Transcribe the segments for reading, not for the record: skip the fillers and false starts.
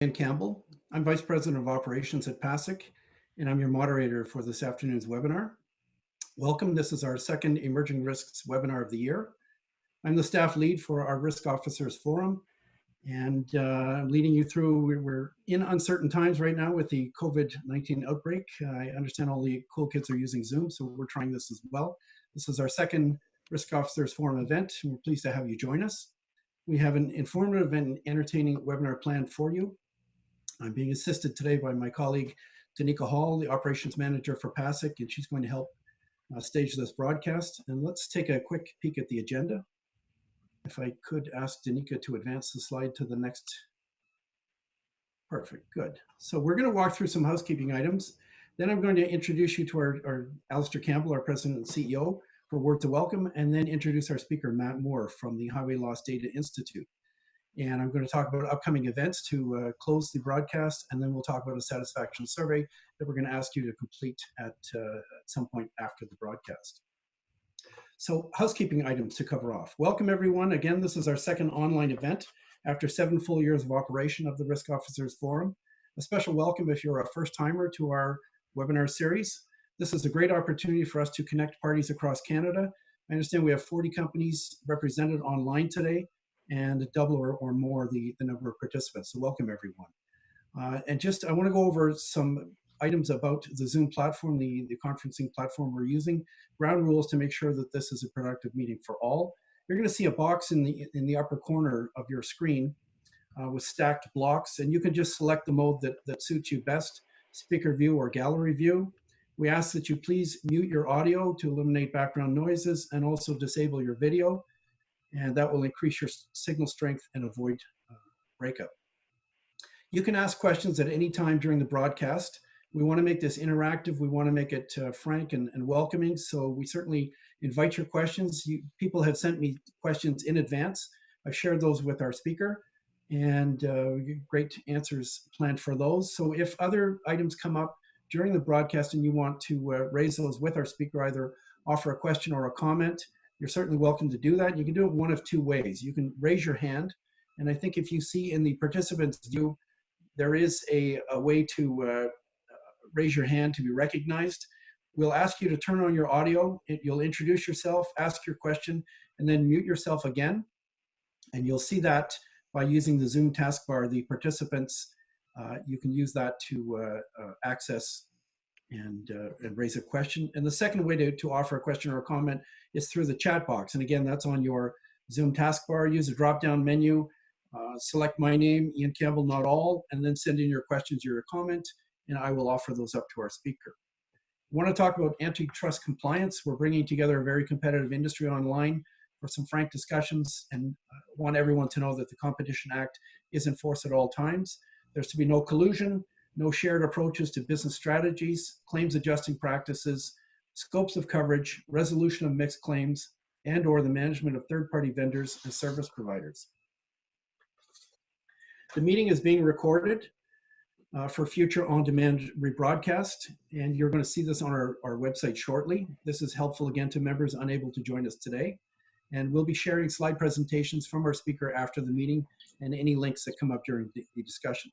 Ian Campbell. I'm Vice President of Operations at PASIC, and I'm your moderator for this afternoon's webinar. Welcome. This is our second Emerging Risks webinar of the year. I'm the staff lead for our Risk Officers Forum, and I'm leading you through. We're in uncertain times right now with the COVID-19 outbreak. I understand all the cool kids are using Zoom, so we're trying this as well. This is our second Risk Officers Forum event, and we're pleased to have you join us. We have an informative and entertaining webinar planned for you. I'm being assisted today by my colleague, Danica Hall, the Operations Manager for PASIC, and she's going to help stage this broadcast. And let's take a quick peek at the agenda. If I could ask Danica to advance the slide to the next. Perfect, good. So we're going to walk through some housekeeping items. Then I'm going to introduce you to our Alistair Campbell, our President and CEO, for a word to welcome, and then introduce our speaker, Matt Moore, from the Highway Loss Data Institute. And I'm going to talk about upcoming events to close the broadcast, and then we'll talk about a satisfaction survey that we're going to ask you to complete at some point after the broadcast. So housekeeping items to cover off. Welcome everyone. Again, this is our second online event after 7 full years of operation of the Risk Officers Forum. A special welcome if you're a first timer to our webinar series. This is a great opportunity for us to connect parties across Canada. I understand we have 40 companies represented online today, and double or more the number of participants. So welcome everyone. And just, I wanna go over some items about the Zoom platform, the conferencing platform we're using, ground rules to make sure that this is a productive meeting for all. You're gonna see a box in the upper corner of your screen with stacked blocks, and you can just select the mode that suits you best, speaker view or gallery view. We ask that you please mute your audio to eliminate background noises and also disable your video, and that will increase your signal strength and avoid breakup. You can ask questions at any time during the broadcast. We want to make this interactive. We want to make it frank and welcoming. So we certainly invite your questions. People have sent me questions in advance. I've shared those with our speaker, and great answers planned for those. So if other items come up during the broadcast and you want to raise those with our speaker, either offer a question or a comment, you're certainly welcome to do that. You can do it one of two ways. You can raise your hand, and I think if you see in the participants view, there is a way to raise your hand to be recognized. We'll ask you to turn on your audio. You'll introduce yourself, ask your question, and then mute yourself again. And you'll see that by using the Zoom taskbar, the participants, you can use that to access and raise a question. And the second way to offer a question or a comment is through the chat box. And again, that's on your Zoom taskbar. Use a drop-down menu, select my name, Ian Campbell, not all, and then send in your questions or your comment, and I will offer those up to our speaker. I want to talk about antitrust compliance. We're bringing together a very competitive industry online for some frank discussions, and want everyone to know that the Competition Act is enforced at all times. There's to be no collusion, no shared approaches to business strategies, claims adjusting practices, scopes of coverage, resolution of mixed claims, and or the management of third-party vendors and service providers. The meeting is being recorded for future on-demand rebroadcast, and you're going to see this on our website shortly. This is helpful again to members unable to join us today, and we'll be sharing slide presentations from our speaker after the meeting and any links that come up during the discussion.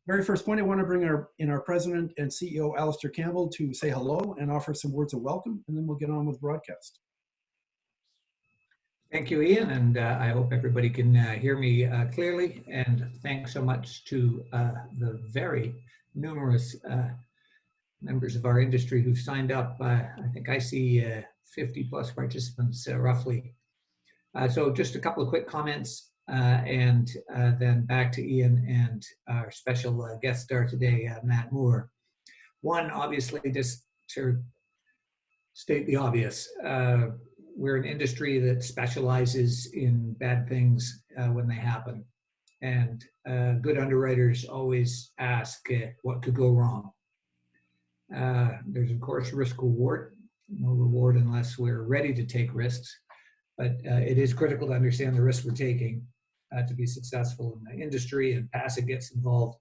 Very first point, I want to bring in our President and CEO, Alistair Campbell, to say hello and offer some words of welcome, and then we'll get on with the broadcast. Thank you, Ian, and I hope everybody can hear me clearly. And thanks so much to the very numerous members of our industry who've signed up. I think I see 50 plus participants roughly. So just a couple of quick comments. And then back to Ian and our special guest star today, Matt Moore. One, obviously, just to state the obvious, we're an industry that specializes in bad things when they happen. And good underwriters always ask what could go wrong. There's, of course, risk reward. No reward unless we're ready to take risks. But it is critical to understand the risk we're taking to be successful in the industry, and PASIC gets involved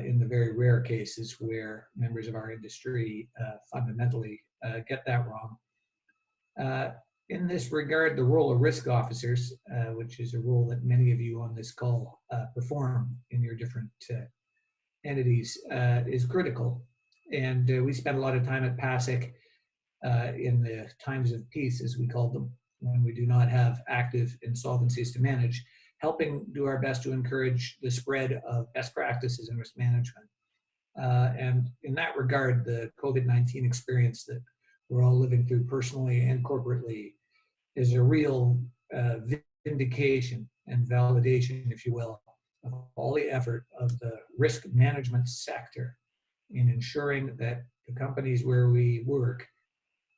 in the very rare cases where members of our industry fundamentally get that wrong. In this regard, the role of risk officers, which is a role that many of you on this call perform in your different entities, is critical. And we spend a lot of time at PASIC in the times of peace, as we call them, when we do not have active insolvencies to manage, helping do our best to encourage the spread of best practices in risk management. And in that regard, the COVID-19 experience that we're all living through personally and corporately is a real vindication and validation, if you will, of all the effort of the risk management sector in ensuring that the companies where we work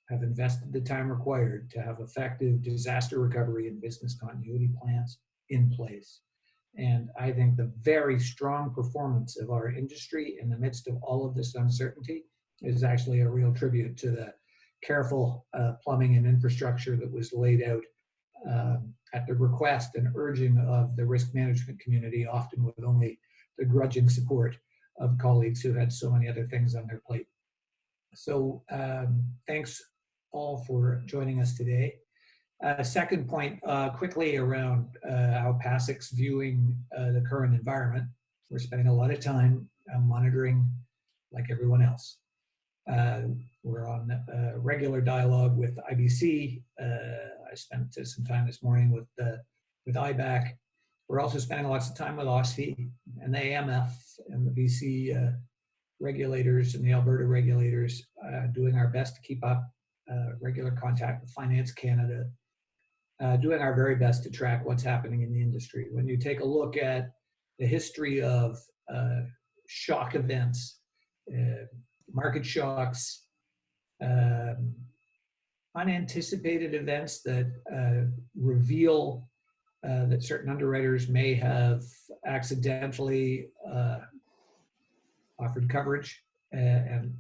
have invested the time required to have effective disaster recovery and business continuity plans in place. And I think the very strong performance of our industry in the midst of all of this uncertainty is actually a real tribute to the careful plumbing and infrastructure that was laid out at the request and urging of the risk management community, often with only the grudging support of colleagues who had so many other things on their plate. So thanks all for joining us today. Second point, quickly around how PASIC's viewing the current environment. We're spending a lot of time monitoring like everyone else. We're on regular dialogue with IBC. I spent some time this morning with IBAC. We're also spending lots of time with OSFI and the AMF and the BC regulators and the Alberta regulators, doing our best to keep up regular contact with Finance Canada, doing our very best to track what's happening in the industry. When you take a look at the history of shock events, market shocks, unanticipated events that reveal that certain underwriters may have accidentally offered coverage and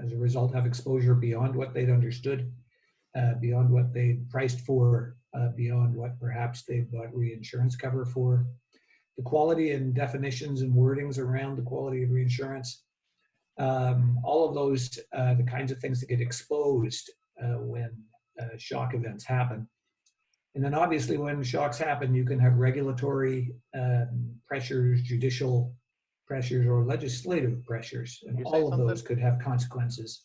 as a result have exposure beyond what they'd understood, beyond what they priced for, beyond what perhaps they bought reinsurance cover for. The quality and definitions and wordings around the quality of reinsurance, all of those, the kinds of things that get exposed when shock events happen. And then obviously when shocks happen, you can have regulatory pressures, judicial pressures, or legislative pressures. And all of those could have consequences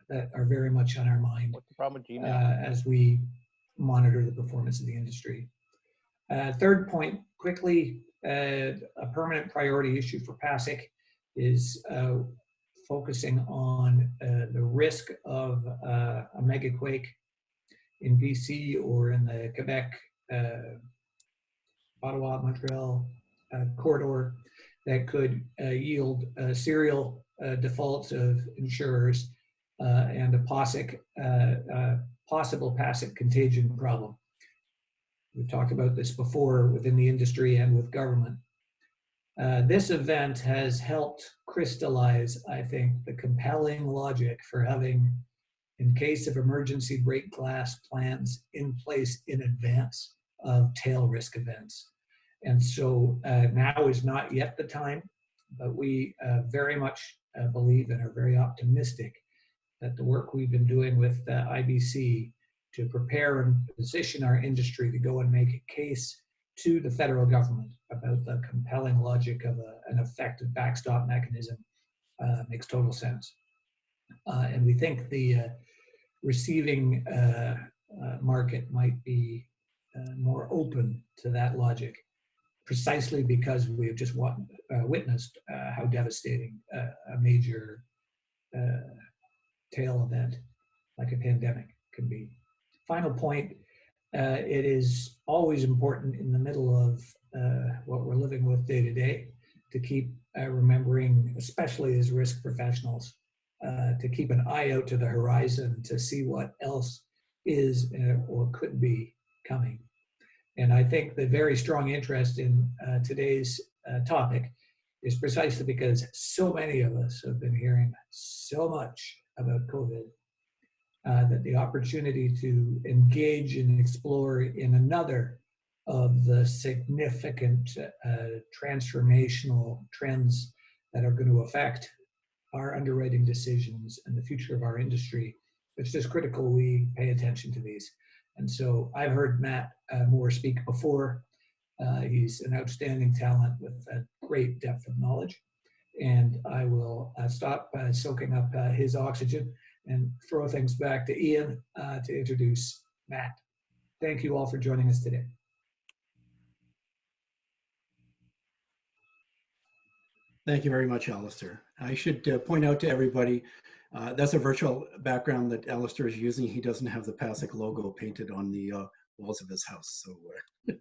that are very much on our mind. What's the problem with Gmail? As we monitor the performance of the industry. Third point, quickly, a permanent priority issue for PASIC is focusing on the risk of a mega quake in BC or in the Quebec, Ottawa, Montreal corridor that could yield serial defaults of insurers and a possible PASIC contagion problem. We've talked about this before within the industry and with government. This event has helped crystallize, I think, the compelling logic for having, in case of emergency, break glass plans in place in advance of tail risk events. And so now is not yet the time, but we very much believe and are very optimistic that the work we've been doing with IBC to prepare and position our industry to go and make a case to the federal government about the compelling logic of an effective backstop mechanism makes total sense. And we think the receiving market might be more open to that logic, precisely because we have just witnessed how devastating a major tail event like a pandemic can be. Final point, it is always important in the middle of what we're living with day to day to keep remembering, especially as risk professionals, to keep an eye out to the horizon to see what else is or could be coming. And I think the very strong interest in today's topic is precisely because so many of us have been hearing so much about COVID that the opportunity to engage and explore in another of the significant transformational trends that are going to affect our underwriting decisions and the future of our industry, it's just critical we pay attention to these. And so I've heard Matt Moore speak before. He's an outstanding talent with a great depth of knowledge. And I will stop soaking up his oxygen and throw things back to Ian to introduce Matt. Thank you all for joining us today. Thank you very much, Alistair. I should point out to everybody, that's a virtual background that Alistair is using. He doesn't have the PASIC logo painted on the walls of his house. So,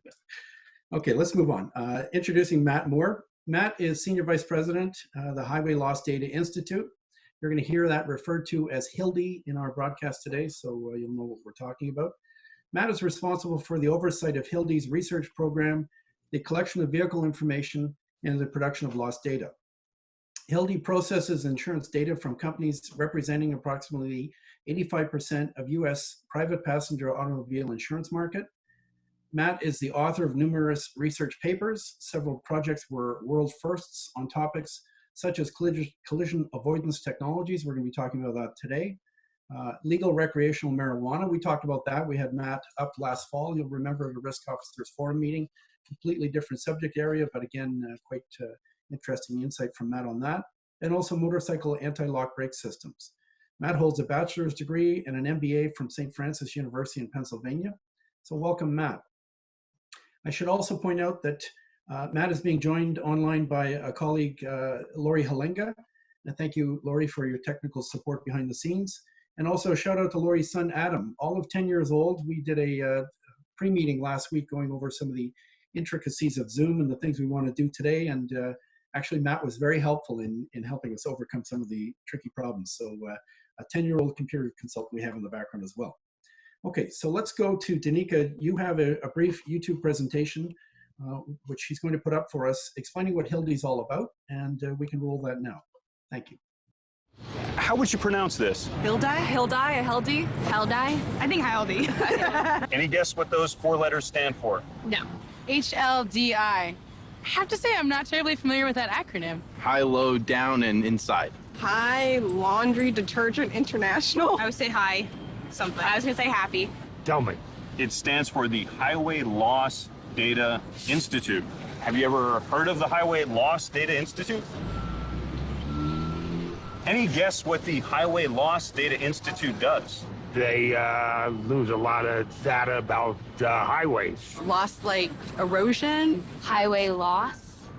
okay, let's move on. Introducing Matt Moore. Matt is Senior Vice President, the Highway Loss Data Institute. You're going to hear that referred to as HILDI in our broadcast today, so you'll know what we're talking about. Matt is responsible for the oversight of HILDI's research program, the collection of vehicle information, and the production of loss data. HILDI processes insurance data from companies representing approximately 85% of US private passenger automobile insurance market. Matt is the author of numerous research papers. Several projects were world firsts on topics such as collision avoidance technologies. We're going to be talking about that today. Legal recreational marijuana, we talked about that. We had Matt up last fall. You'll remember the Risk Officers Forum meeting. Completely different subject area, but again, quite interesting insight from Matt on that. And also motorcycle anti-lock brake systems. Matt holds a bachelor's degree and an MBA from St. Francis University in Pennsylvania. So welcome, Matt. I should also point out that Matt is being joined online by a colleague, Lori Halenga. And thank you, Lori, for your technical support behind the scenes. And also a shout out to Lori's son, Adam, all of 10 years old. We did a pre-meeting last week going over some of the intricacies of Zoom and the things we want to do today. And actually, Matt was very helpful in helping us overcome some of the tricky problems. So a 10-year-old computer consultant we have in the background as well. Okay, so let's go to Danica. You have a brief YouTube presentation, which she's going to put up for us, explaining what HILDI is all about, and we can roll that now. Thank you. How would you pronounce this? Hildi? Hildi? Hildi? Hildi? I think Hildi. Any guess what those 4 letters stand for? No. HLDI. I have to say I'm not terribly familiar with that acronym. High, low, down, and inside. High Laundry Detergent International. I would say hi something. I was going to say happy. Tell me. It stands for the Highway Loss Data Institute. Have you ever heard of the Highway Loss Data Institute? Any guess what the Highway Loss Data Institute does? They lose a lot of data about highways. Lost, like, erosion. Highway loss?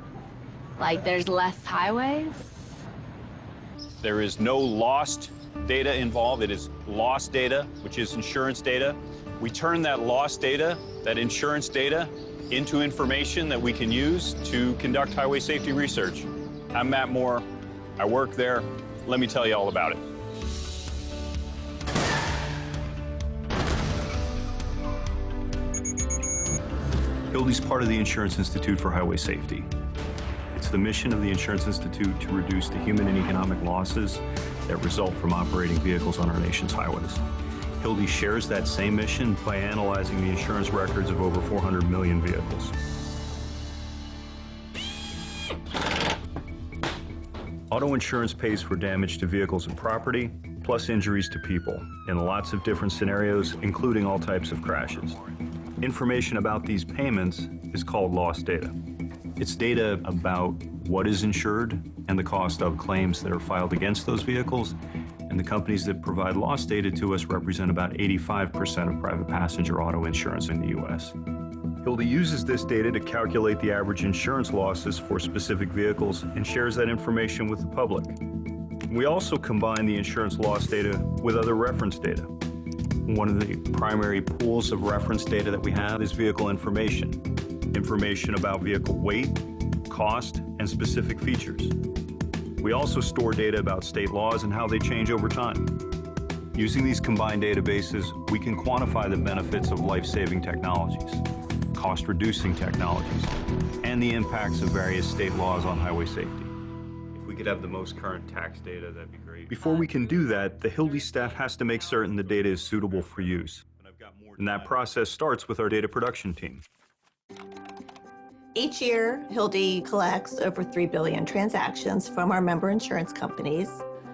Like there's less highways? There is no lost data involved. It is lost data, which is insurance data. We turn that lost data, that insurance data, into information that we can use to conduct highway safety research. I'm Matt Moore. I work there. Let me tell you all about it. HILDI's part of the Insurance Institute for Highway Safety. It's the mission of the Insurance Institute to reduce the human and economic losses that result from operating vehicles on our nation's highways. HILDI shares that same mission by analyzing the insurance records of over 400 million vehicles. Auto insurance pays for damage to vehicles and property, plus injuries to people, in lots of different scenarios, including all types of crashes. Information about these payments is called loss data. It's data about what is insured and the cost of claims that are filed against those vehicles, and the companies that provide loss data to us represent about 85% of private passenger auto insurance in the U.S. HILDI uses this data to calculate the average insurance losses for specific vehicles and shares that information with the public. We also combine the insurance loss data with other reference data. One of the primary pools of reference data that we have is vehicle information. Information about vehicle weight, cost, and specific features. We also store data about state laws and how they change over time. Using these combined databases, we can quantify the benefits of life-saving technologies, cost-reducing technologies, and the impacts of various state laws on highway safety. If we could have the most current tax data, that'd be great. Before we can do that, the HILDI staff has to make certain the data is suitable for use. And that process starts with our data production team. Each year, HILDI collects over 3 billion transactions from our member insurance companies.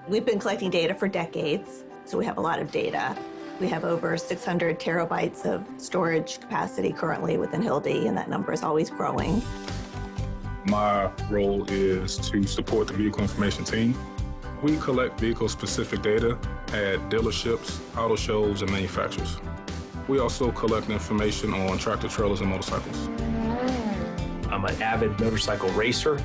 We've been collecting data for decades, so we have a lot of data. We have over 600 terabytes of storage capacity currently within Hildy, and that number is always growing. My role is to support the vehicle information team. We collect vehicle-specific data at dealerships, auto shows, and manufacturers. We also collect information on tractor trailers and motorcycles. I'm an avid motorcycle racer,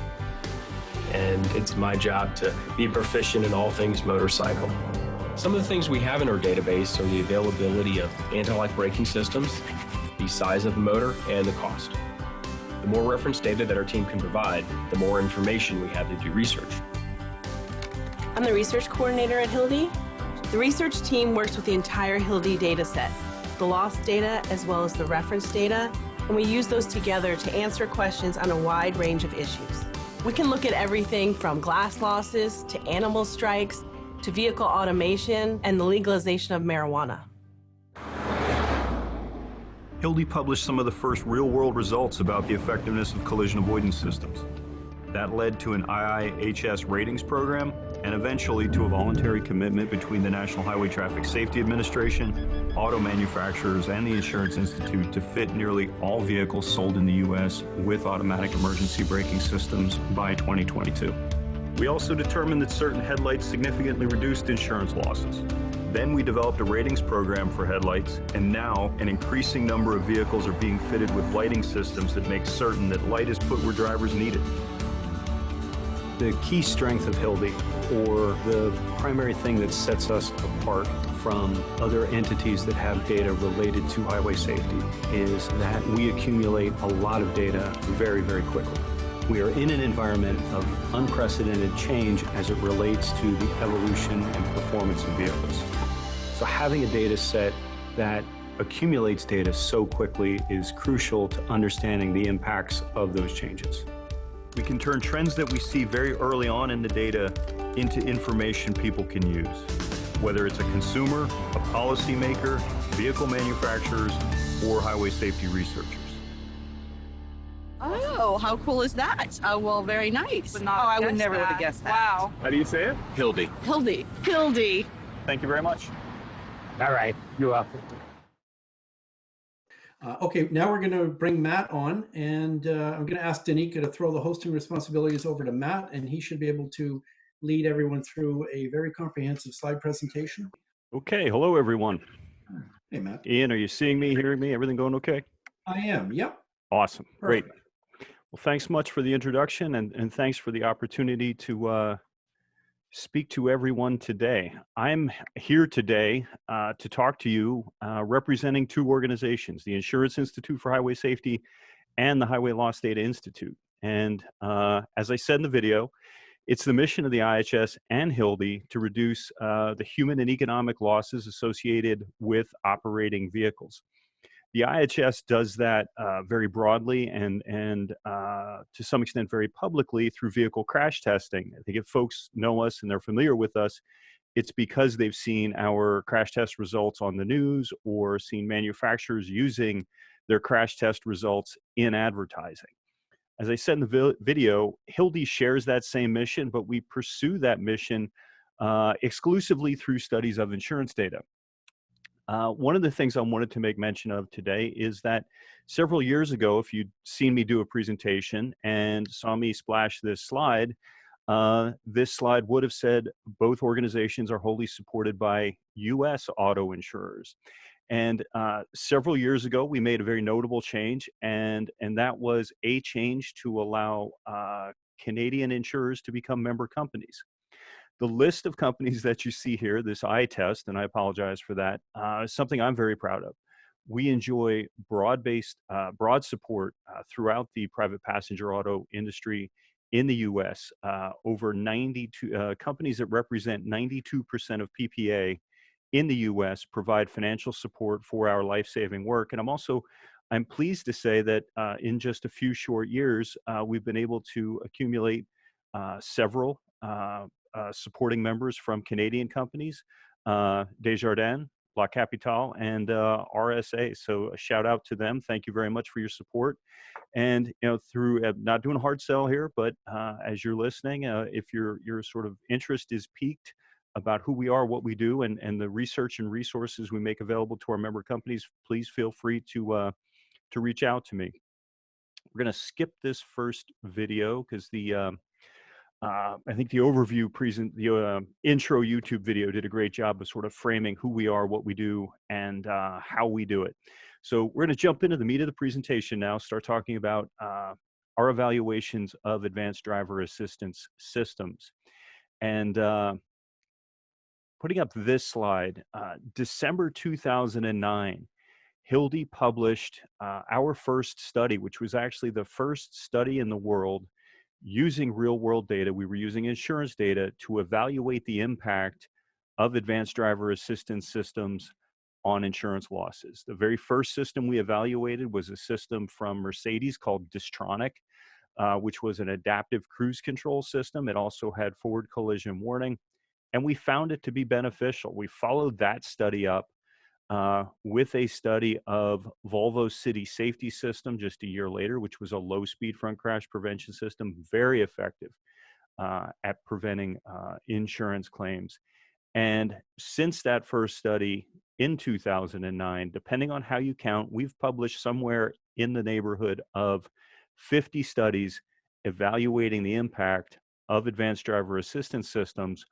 and it's my job to be proficient in all things motorcycle. Some of the things we have in our database are the availability of anti-lock braking systems, the size of the motor, and the cost. The more reference data that our team can provide, the more information we have to do research. I'm the research coordinator at Hildy. The research team works with the entire Hildy data set, the loss data as well as the reference data, and we use those together to answer questions on a wide range of issues. We can look at everything from glass losses to animal strikes to vehicle automation and the legalization of marijuana. Hildy published some of the first real-world results about the effectiveness of collision avoidance systems. That led to an IIHS ratings program and eventually to a voluntary commitment between the National Highway Traffic Safety Administration, auto manufacturers, and the Insurance Institute to fit nearly all vehicles sold in the U.S. with automatic emergency braking systems by 2022. We also determined that certain headlights significantly reduced insurance losses. Then we developed a ratings program for headlights, and now an increasing number of vehicles are being fitted with lighting systems that make certain that light is put where drivers need it. The key strength of Hildy, or the primary thing that sets us apart from other entities that have data related to highway safety, is that we accumulate a lot of data very, very quickly. We are in an environment of unprecedented change as it relates to the evolution and performance of vehicles. So having a data set that accumulates data so quickly is crucial to understanding the impacts of those changes. We can turn trends that we see very early on in the data into information people can use, whether it's a consumer, a policymaker, vehicle manufacturers, or highway safety researchers. Oh, how cool is that? Well, very nice. I would never have guessed that. Wow. How do you say it? Hildy. Hildy. Hildy. Thank you very much. All right, you're welcome. Okay, now we're going to bring Matt on, and I'm going to ask Danica to throw the hosting responsibilities over to Matt, and he should be able to lead everyone through a very comprehensive slide presentation. Okay, hello everyone. Hey, Matt. Ian, are you seeing me, hearing me? Everything going okay? I am, yep. Awesome, Perfect. great. Well, thanks much for the introduction, and thanks for the opportunity to speak to everyone today. I'm here today to talk to you representing two organizations, the Insurance Institute for Highway Safety and the Highway Loss Data Institute. And as I said in the video, it's the mission of the IHS and Hildy to reduce the human and economic losses associated with operating vehicles. The IHS does that very broadly and to some extent very publicly through vehicle crash testing. I think if folks know us and they're familiar with us, it's because they've seen our crash test results on the news or seen manufacturers using their crash test results in advertising. As I said in the video, Hildy shares that same mission, but we pursue that mission exclusively through studies of insurance data. One of the things I wanted to make mention of today is that several years ago, if you'd seen me do a presentation and saw me splash this slide would have said both organizations are wholly supported by US auto insurers. And several years ago, we made a very notable change, and that was a change to allow Canadian insurers to become member companies. The list of companies that you see here, this eye test, and I apologize for that, is something I'm very proud of. We enjoy broad support throughout the private passenger auto industry in the US. Over 92 companies that represent 92% of PPA in the US provide financial support for our life-saving work. And I'm pleased to say that in just a few short years, we've been able to accumulate several supporting members from Canadian companies, Desjardins, La Capitale, and RSA. So a shout out to them. Thank you very much for your support. And through not doing a hard sell here, but as you're listening, if your sort of interest is piqued, about who we are, what we do, and the research and resources we make available to our member companies, please feel free to reach out to me. We're going to skip this first video because I think the overview intro YouTube video did a great job of sort of framing who we are, what we do, and how we do it. So we're going to jump into the meat of the presentation now, start talking about our evaluations of advanced driver assistance systems. And putting up this slide, December 2009, Hildy published our first study, which was actually the first study in the world using real world data. We were using insurance data to evaluate the impact of advanced driver assistance systems on insurance losses. The very first system we evaluated was a system from Mercedes called Distronic, which was an adaptive cruise control system. It also had forward collision warning, and we found it to be beneficial. We followed that study up with a study of Volvo City Safety System just a year later, which was a low-speed front crash prevention system, very effective at preventing insurance claims. And since that first study in 2009, depending on how you count, we've published somewhere in the neighborhood of 50 studies evaluating the impact of advanced driver assistance systems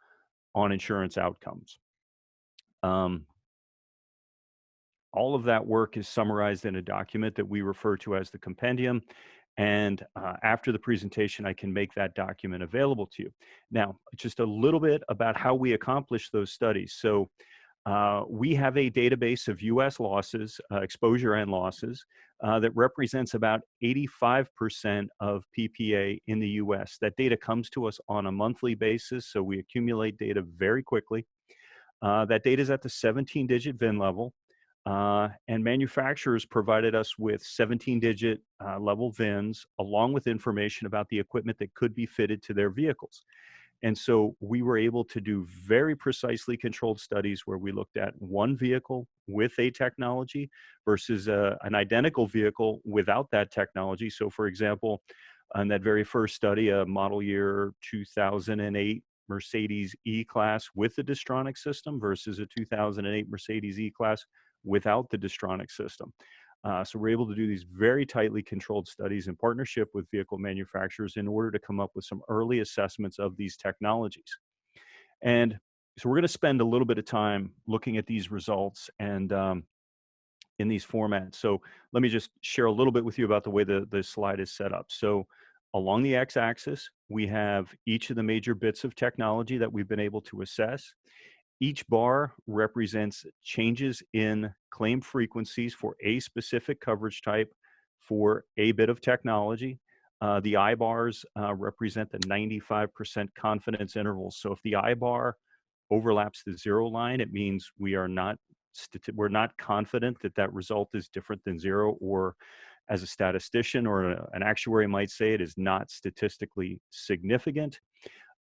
on insurance outcomes. All of that work is summarized in a document that we refer to as the compendium. And after the presentation, I can make that document available to you. Now, just a little bit about how we accomplish those studies. So we have a database of US losses, exposure and losses, that represents about 85% of PPA in the US. That data comes to us on a monthly basis, so we accumulate data very quickly. That data is at the 17-digit VIN level. And manufacturers provided us with 17-digit level VINs, along with information about the equipment that could be fitted to their vehicles. And so we were able to do very precisely controlled studies where we looked at one vehicle with a technology versus an identical vehicle without that technology. So for example, on that very first study, a model year 2008 Mercedes E-Class with the Distronic system versus a 2008 Mercedes E-Class without the Distronic system. So we're able to do these very tightly controlled studies in partnership with vehicle manufacturers in order to come up with some early assessments of these technologies. And so we're going to spend a little bit of time looking at these results and in these formats. So let me just share a little bit with you about the way the slide is set up. So along the x-axis, we have each of the major bits of technology that we've been able to assess. Each bar represents changes in claim frequencies for a specific coverage type for a bit of technology. The I bars represent the 95% confidence intervals. So if the I bar overlaps the 0 line, it means we're not confident that that result is different than 0, or as a statistician or an actuary might say, it is not statistically significant.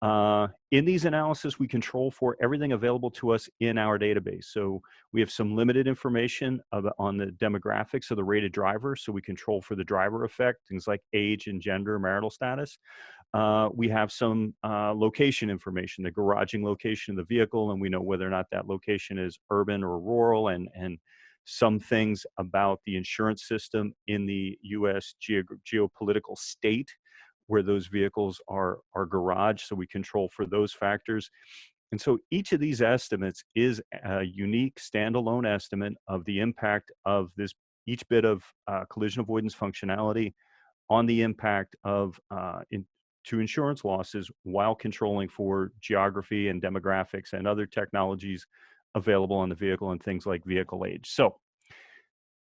In these analyses, we control for everything available to us in our database. So we have some limited information on the demographics of the rated driver. So we control for the driver effect, things like age and gender, marital status. We have some location information, the garaging location of the vehicle, and we know whether or not that location is urban or rural, and some things about the insurance system in the US geopolitical state where those vehicles are garaged, so we control for those factors. And so each of these estimates is a unique standalone estimate of the impact of each bit of collision avoidance functionality on the impact of to insurance losses, while controlling for geography and demographics and other technologies available on the vehicle and things like vehicle age. So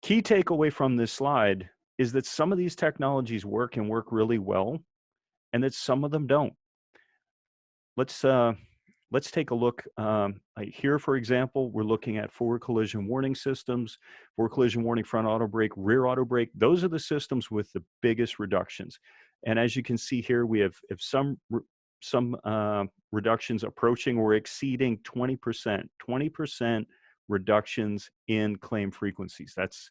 key takeaway from this slide is that some of these technologies work and work really well, and that some of them don't. Let's take a look here. For example, we're looking at forward collision warning systems, forward collision warning, front auto brake, rear auto brake. Those are the systems with the biggest reductions. And as you can see here, we have some reductions approaching or exceeding 20% reductions in claim frequencies. That's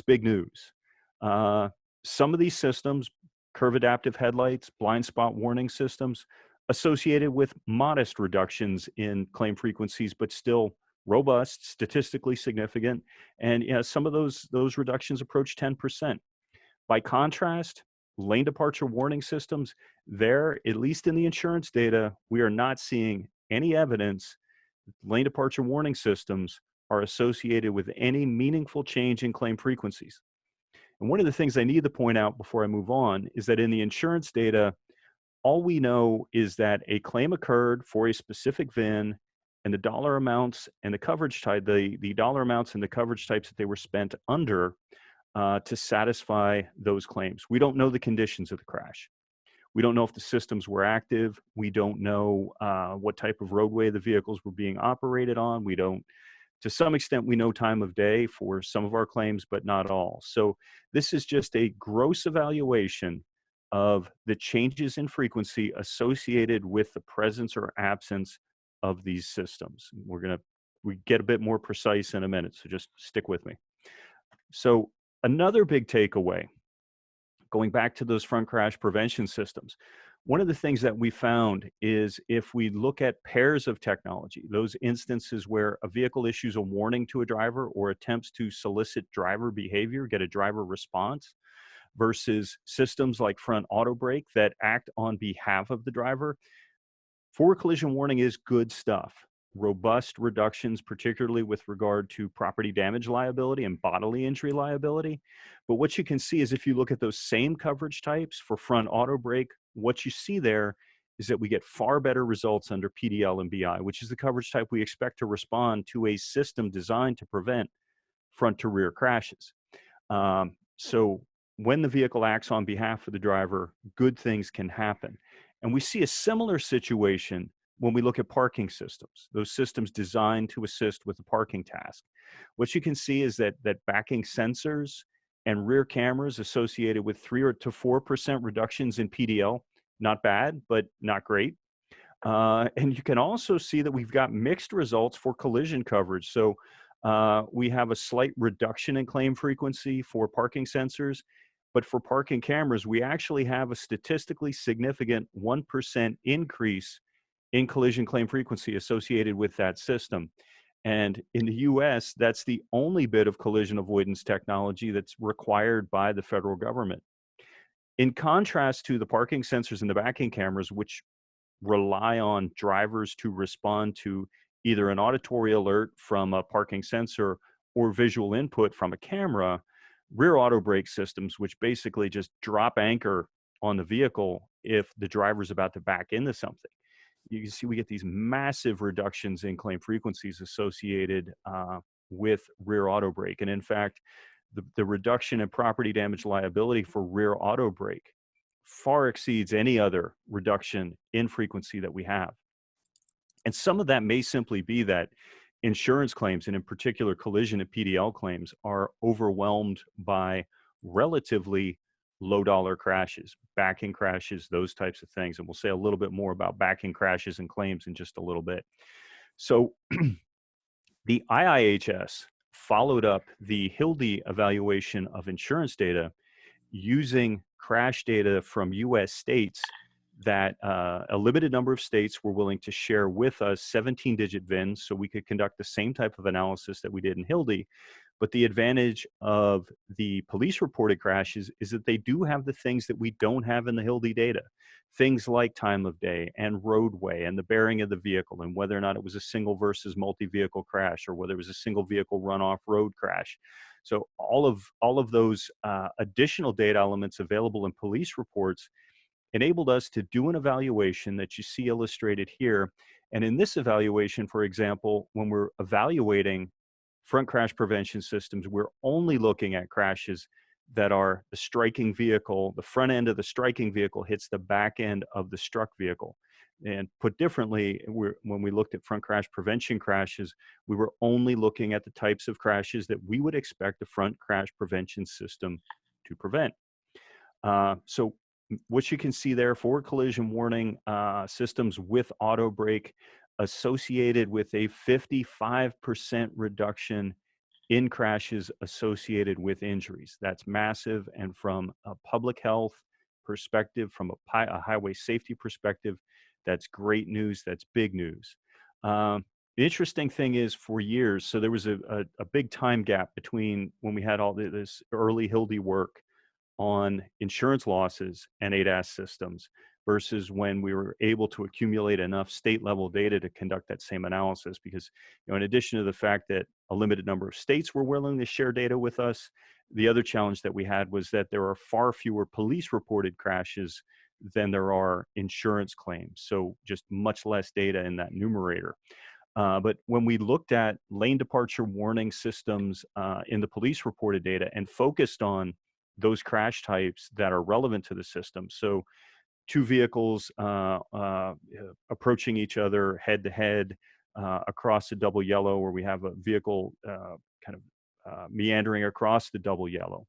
big news. Some of these systems, curve adaptive headlights, blind spot warning systems, associated with modest reductions in claim frequencies, but still robust, statistically significant. And some of those reductions approach 10%. By contrast, lane departure warning systems, there, at least in the insurance data, we are not seeing any evidence lane departure warning systems are associated with any meaningful change in claim frequencies. And one of the things I need to point out before I move on is that in the insurance data, all we know is that a claim occurred for a specific VIN, and the dollar amounts and the coverage type, the dollar amounts and the coverage types that they were spent under to satisfy those claims. We don't know the conditions of the crash. We don't know if the systems were active. We don't know what type of roadway the vehicles were being operated on. We don't, to some extent, we know time of day for some of our claims, but not all. So this is just a gross evaluation of the changes in frequency associated with the presence or absence of these systems. We get a bit more precise in a minute, so just stick with me. So another big takeaway, going back to those front crash prevention systems, one of the things that we found is if we look at pairs of technology, those instances where a vehicle issues a warning to a driver or attempts to solicit driver behavior, get a driver response, versus systems like front auto brake that act on behalf of the driver, forward collision warning is good stuff. Robust reductions, particularly with regard to property damage liability and bodily injury liability. But what you can see is if you look at those same coverage types for front auto brake, what you see there is that we get far better results under PDL and BI, which is the coverage type we expect to respond to a system designed to prevent front to rear crashes. So when the vehicle acts on behalf of the driver, good things can happen. And we see a similar situation when we look at parking systems, those systems designed to assist with the parking task. What you can see is that backing sensors and rear cameras associated with 3 to 4% reductions in PDL, not bad, but not great. And you can also see that we've got mixed results for collision coverage. So we have a slight reduction in claim frequency for parking sensors, but for parking cameras, we actually have a statistically significant 1% increase in collision claim frequency associated with that system. And in the US, that's the only bit of collision avoidance technology that's required by the federal government. In contrast to the parking sensors and the backing cameras, which rely on drivers to respond to either an auditory alert from a parking sensor or visual input from a camera, rear auto brake systems, which basically just drop anchor on the vehicle if the driver's about to back into something. You can see we get these massive reductions in claim frequencies associated with rear auto brake. And in fact, the reduction in property damage liability for rear auto brake far exceeds any other reduction in frequency that we have. And some of that may simply be that insurance claims, and in particular collision and PDL claims, are overwhelmed by relatively low dollar crashes, backing crashes, those types of things. And we'll say a little bit more about backing crashes and claims in just a little bit. So the IIHS followed up the HILDI evaluation of insurance data using crash data from US states that a limited number of states were willing to share with us 17-digit VINs so we could conduct the same type of analysis that we did in HILDI. But the advantage of the police reported crashes is that they do have the things that we don't have in the HILDI data. Things like time of day and roadway and the bearing of the vehicle and whether or not it was a single versus multi-vehicle crash or whether it was a single vehicle run-off road crash. So all of those additional data elements available in police reports enabled us to do an evaluation that you see illustrated here. And in this evaluation, for example, when we're evaluating front crash prevention systems, we're only looking at crashes that are the striking vehicle, the front end of the striking vehicle hits the back end of the struck vehicle. And put differently, when we looked at front crash prevention crashes, we were only looking at the types of crashes that we would expect a front crash prevention system to prevent. So what you can see there, forward collision warning systems with auto brake associated with a 55% reduction in crashes associated with injuries. That's massive. And from a public health perspective, from a highway safety perspective, That's great news. That's big news. The interesting thing is for years, so there was a big time gap between when we had all this early Hildy work on insurance losses and ADAS systems versus when we were able to accumulate enough state level data to conduct that same analysis. Because, in addition to the fact that a limited number of states were willing to share data with us, the other challenge that we had was that there are far fewer police reported crashes than there are insurance claims. So just much less data in that numerator. But when we looked at lane departure warning systems in the police reported data and focused on those crash types that are relevant to the system, so two vehicles approaching each other head to head across a double yellow, where we have a vehicle meandering across the double yellow,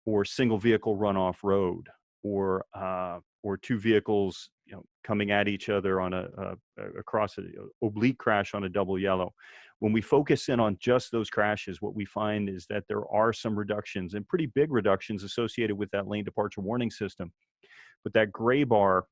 or single vehicle run off road, or two vehicles coming at each other on across an oblique crash on a double yellow. When we focus in on just those crashes, what we find is that there are some reductions, and pretty big reductions, associated with that lane departure warning system. But that gray bar,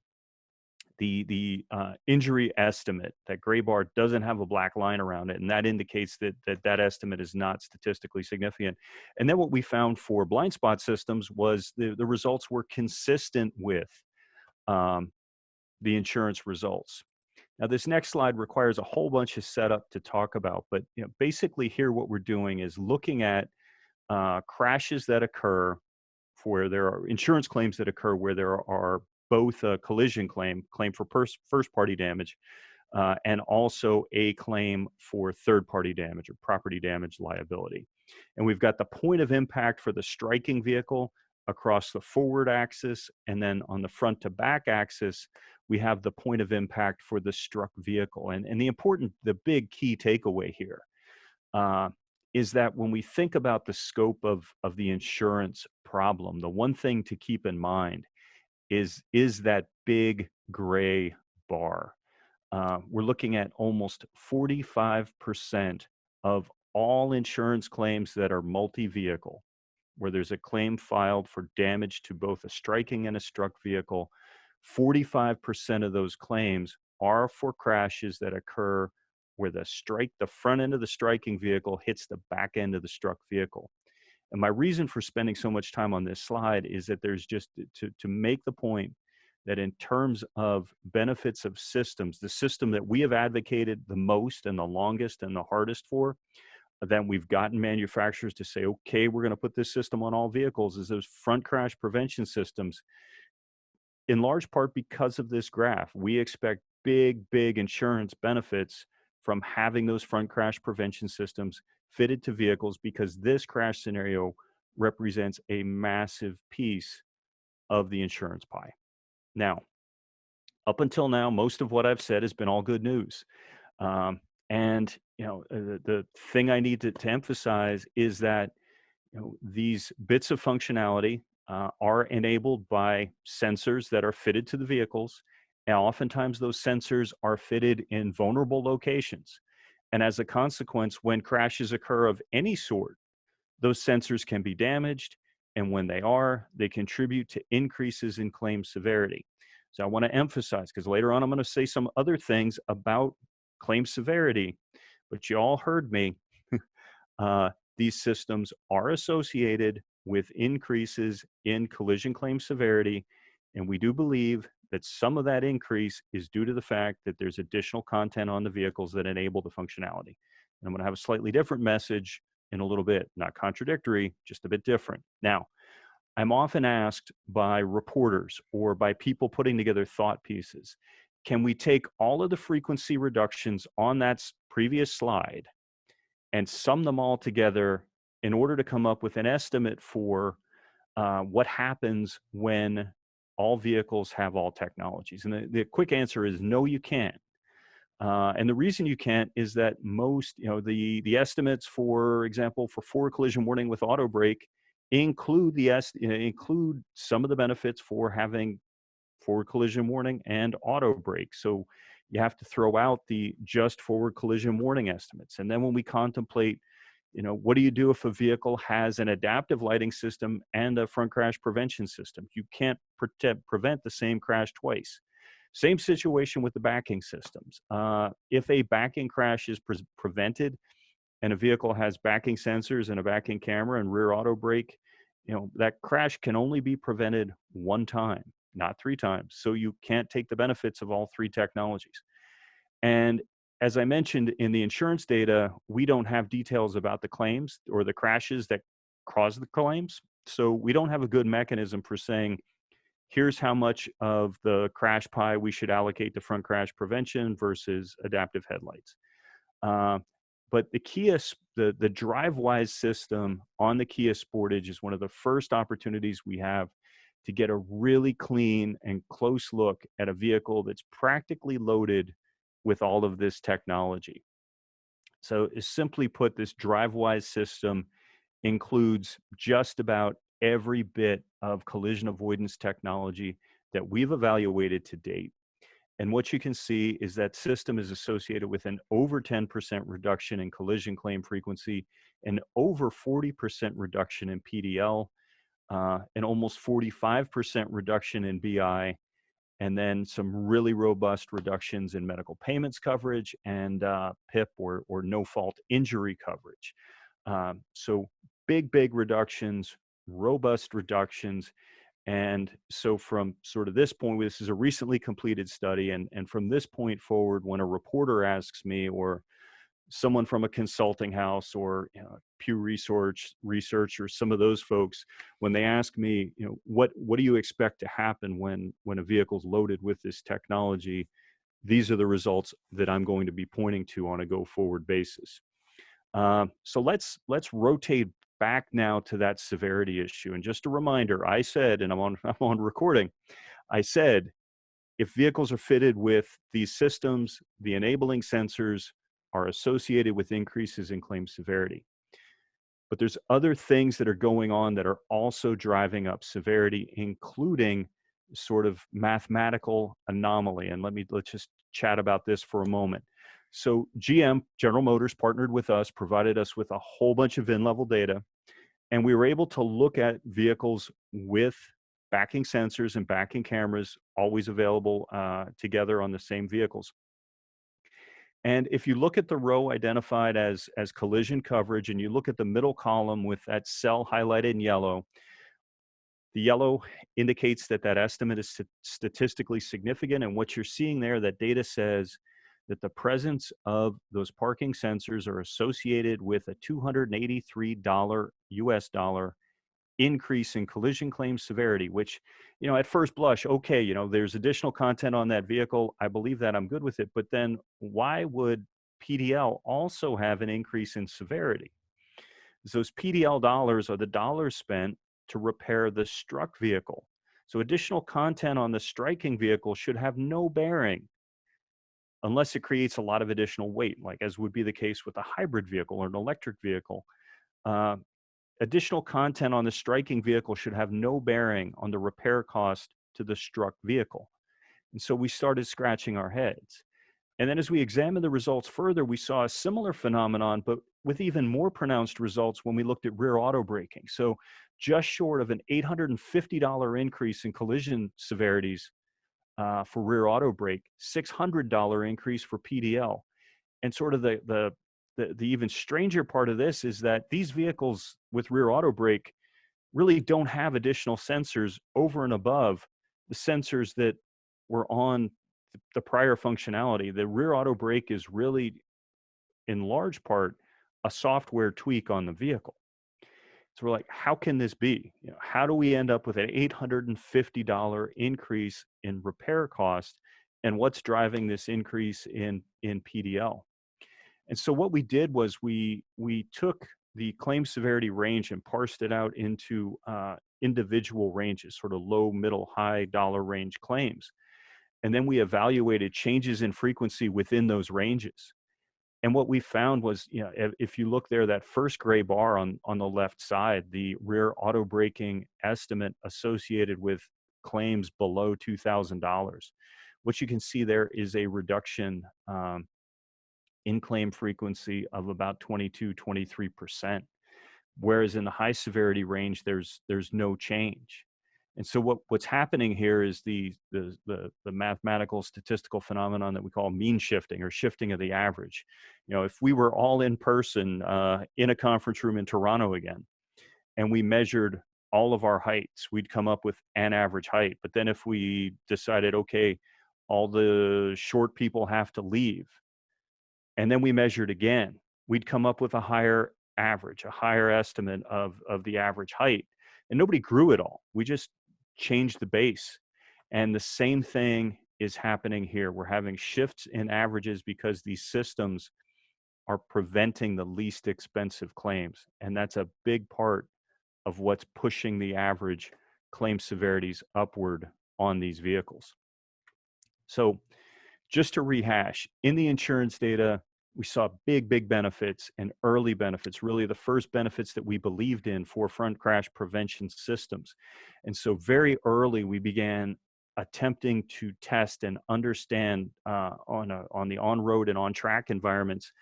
the injury estimate, that gray bar doesn't have a black line around it, and that indicates that estimate is not statistically significant. And then what we found for blind spot systems was the results were consistent with the insurance results. Now, this next slide requires a whole bunch of setup to talk about, but basically here what we're doing is looking at crashes that occur where there are insurance claims that occur where there are both a collision claim for first-party damage, and also a claim for third-party damage or property damage liability. And we've got the point of impact for the striking vehicle across the forward axis, and then on the front to back axis, we have the point of impact for the struck vehicle. And the big key takeaway here is that when we think about the scope of the insurance problem, the one thing to keep in mind is that big gray bar. We're looking at almost 45% of all insurance claims that are multi-vehicle, where there's a claim filed for damage to both a striking and a struck vehicle. 45% of those claims are for crashes that occur where the front end of the striking vehicle hits the back end of the struck vehicle. And my reason for spending so much time on this slide is that there's just to make the point that in terms of benefits of systems, the system that we have advocated the most and the longest and the hardest for, then we've gotten manufacturers to say, okay, we're going to put this system on all vehicles, is those front crash prevention systems. In large part because of this graph, we expect big insurance benefits from having those front crash prevention systems fitted to vehicles, because this crash scenario represents a massive piece of the insurance pie. Now, up until now, most of what I've said has been all good news. And the thing I need to emphasize is that these bits of functionality are enabled by sensors that are fitted to the vehicles, and oftentimes those sensors are fitted in vulnerable locations. And as a consequence, when crashes occur of any sort, those sensors can be damaged, and when they are, they contribute to increases in claim severity. So I want to emphasize, because later on I'm going to say some other things about claim severity, but you all heard me. These systems are associated with increases in collision claim severity, and we do believe that some of that increase is due to the fact that there's additional content on the vehicles that enable the functionality. And I'm going to have a slightly different message in a little bit, not contradictory, just a bit different. Now, I'm often asked by reporters or by people putting together thought pieces, can we take all of the frequency reductions on that previous slide and sum them all together in order to come up with an estimate for what happens when all vehicles have all technologies? And the quick answer is no, you can't. And the reason you can't is that most, the estimates, for example, for forward collision warning with auto brake include include some of the benefits for having forward collision warning and auto brake. So you have to throw out the just forward collision warning estimates. And then when we contemplate, what do you do if a vehicle has an adaptive lighting system and a front crash prevention system? You can't prevent the same crash twice. Same situation with the backing systems. If a backing crash is prevented and a vehicle has backing sensors and a backing camera and rear auto brake, that crash can only be prevented one time, not three times. So you can't take the benefits of all three technologies. And as I mentioned in the insurance data, we don't have details about the claims or the crashes that cause the claims. So we don't have a good mechanism for saying, here's how much of the crash pie we should allocate to front crash prevention versus adaptive headlights. But the Kia, the DriveWise system on the Kia Sportage is one of the first opportunities we have to get a really clean and close look at a vehicle that's practically loaded with all of this technology. So simply put, this DriveWise system includes just about every bit of collision avoidance technology that we've evaluated to date. And what you can see is that system is associated with an over 10% reduction in collision claim frequency, an over 40% reduction in PDL, an almost 45% reduction in BI, and then some really robust reductions in medical payments coverage and PIP or no fault injury coverage. So big reductions, robust reductions. And so from sort of this point, this is a recently completed study. And from this point forward, when a reporter asks me or someone from a consulting house or Pew Research or some of those folks, when they ask me, what do you expect to happen when a vehicle's loaded with this technology? These are the results that I'm going to be pointing to on a go-forward basis. So let's rotate back now to that severity issue. And just a reminder, I said, and I'm on recording, I said, if vehicles are fitted with these systems, the enabling sensors are associated with increases in claim severity. But there's other things that are going on that are also driving up severity, including sort of mathematical anomaly. And let's just chat about this for a moment. So GM, General Motors, partnered with us, provided us with a whole bunch of VIN-level data, and we were able to look at vehicles with backing sensors and backing cameras always available together on the same vehicles. And if you look at the row identified as collision coverage, and you look at the middle column with that cell highlighted in yellow, the yellow indicates that estimate is statistically significant. And what you're seeing there, that data says that the presence of those parking sensors are associated with a $283 US dollar increase in collision claim severity, which, at first blush, okay, there's additional content on that vehicle. I believe that, I'm good with it. But then why would PDL also have an increase in severity? Those PDL dollars are the dollars spent to repair the struck vehicle. So additional content on the striking vehicle should have no bearing unless it creates a lot of additional weight, like as would be the case with a hybrid vehicle or an electric vehicle. Additional content on the striking vehicle should have no bearing on the repair cost to the struck vehicle. And so we started scratching our heads. And then as we examined the results further, we saw a similar phenomenon, but with even more pronounced results when we looked at rear auto braking. So just short of an $850 increase in collision severities for rear auto brake, $600 increase for PDL. And sort of the even stranger part of this is that these vehicles with rear auto brake really don't have additional sensors over and above the sensors that were on the prior functionality. The rear auto brake is really, in large part, a software tweak on the vehicle. So we're like, how can this be? How do we end up with an $850 increase in repair cost? And what's driving this increase in PDL? And so what we did was we took the claim severity range and parsed it out into individual ranges, sort of low, middle, high dollar range claims. And then we evaluated changes in frequency within those ranges. And what we found was, if you look there, that first gray bar on the left side, the rear auto braking estimate associated with claims below $2,000, what you can see there is a reduction in claim frequency of about 22-23%, whereas in the high severity range, there's no change. And so what's happening here is the mathematical statistical phenomenon that we call mean shifting, or shifting of the average. You know, if we were all in person in a conference room in Toronto again, and we measured all of our heights, we'd come up with an average height. But then if we decided, okay, all the short people have to leave, and then we measured again, we'd come up with a higher average, a higher estimate of the average height. And nobody grew at all. We just changed the base. And the same thing is happening here. We're having shifts in averages because these systems are preventing the least expensive claims. And that's a big part of what's pushing the average claim severities upward on these vehicles. So just to rehash, in the insurance data, we saw big benefits and early benefits, really the first benefits that we believed in for front crash prevention systems. And so very early, we began attempting to test and understand on the on-road and on-track environments,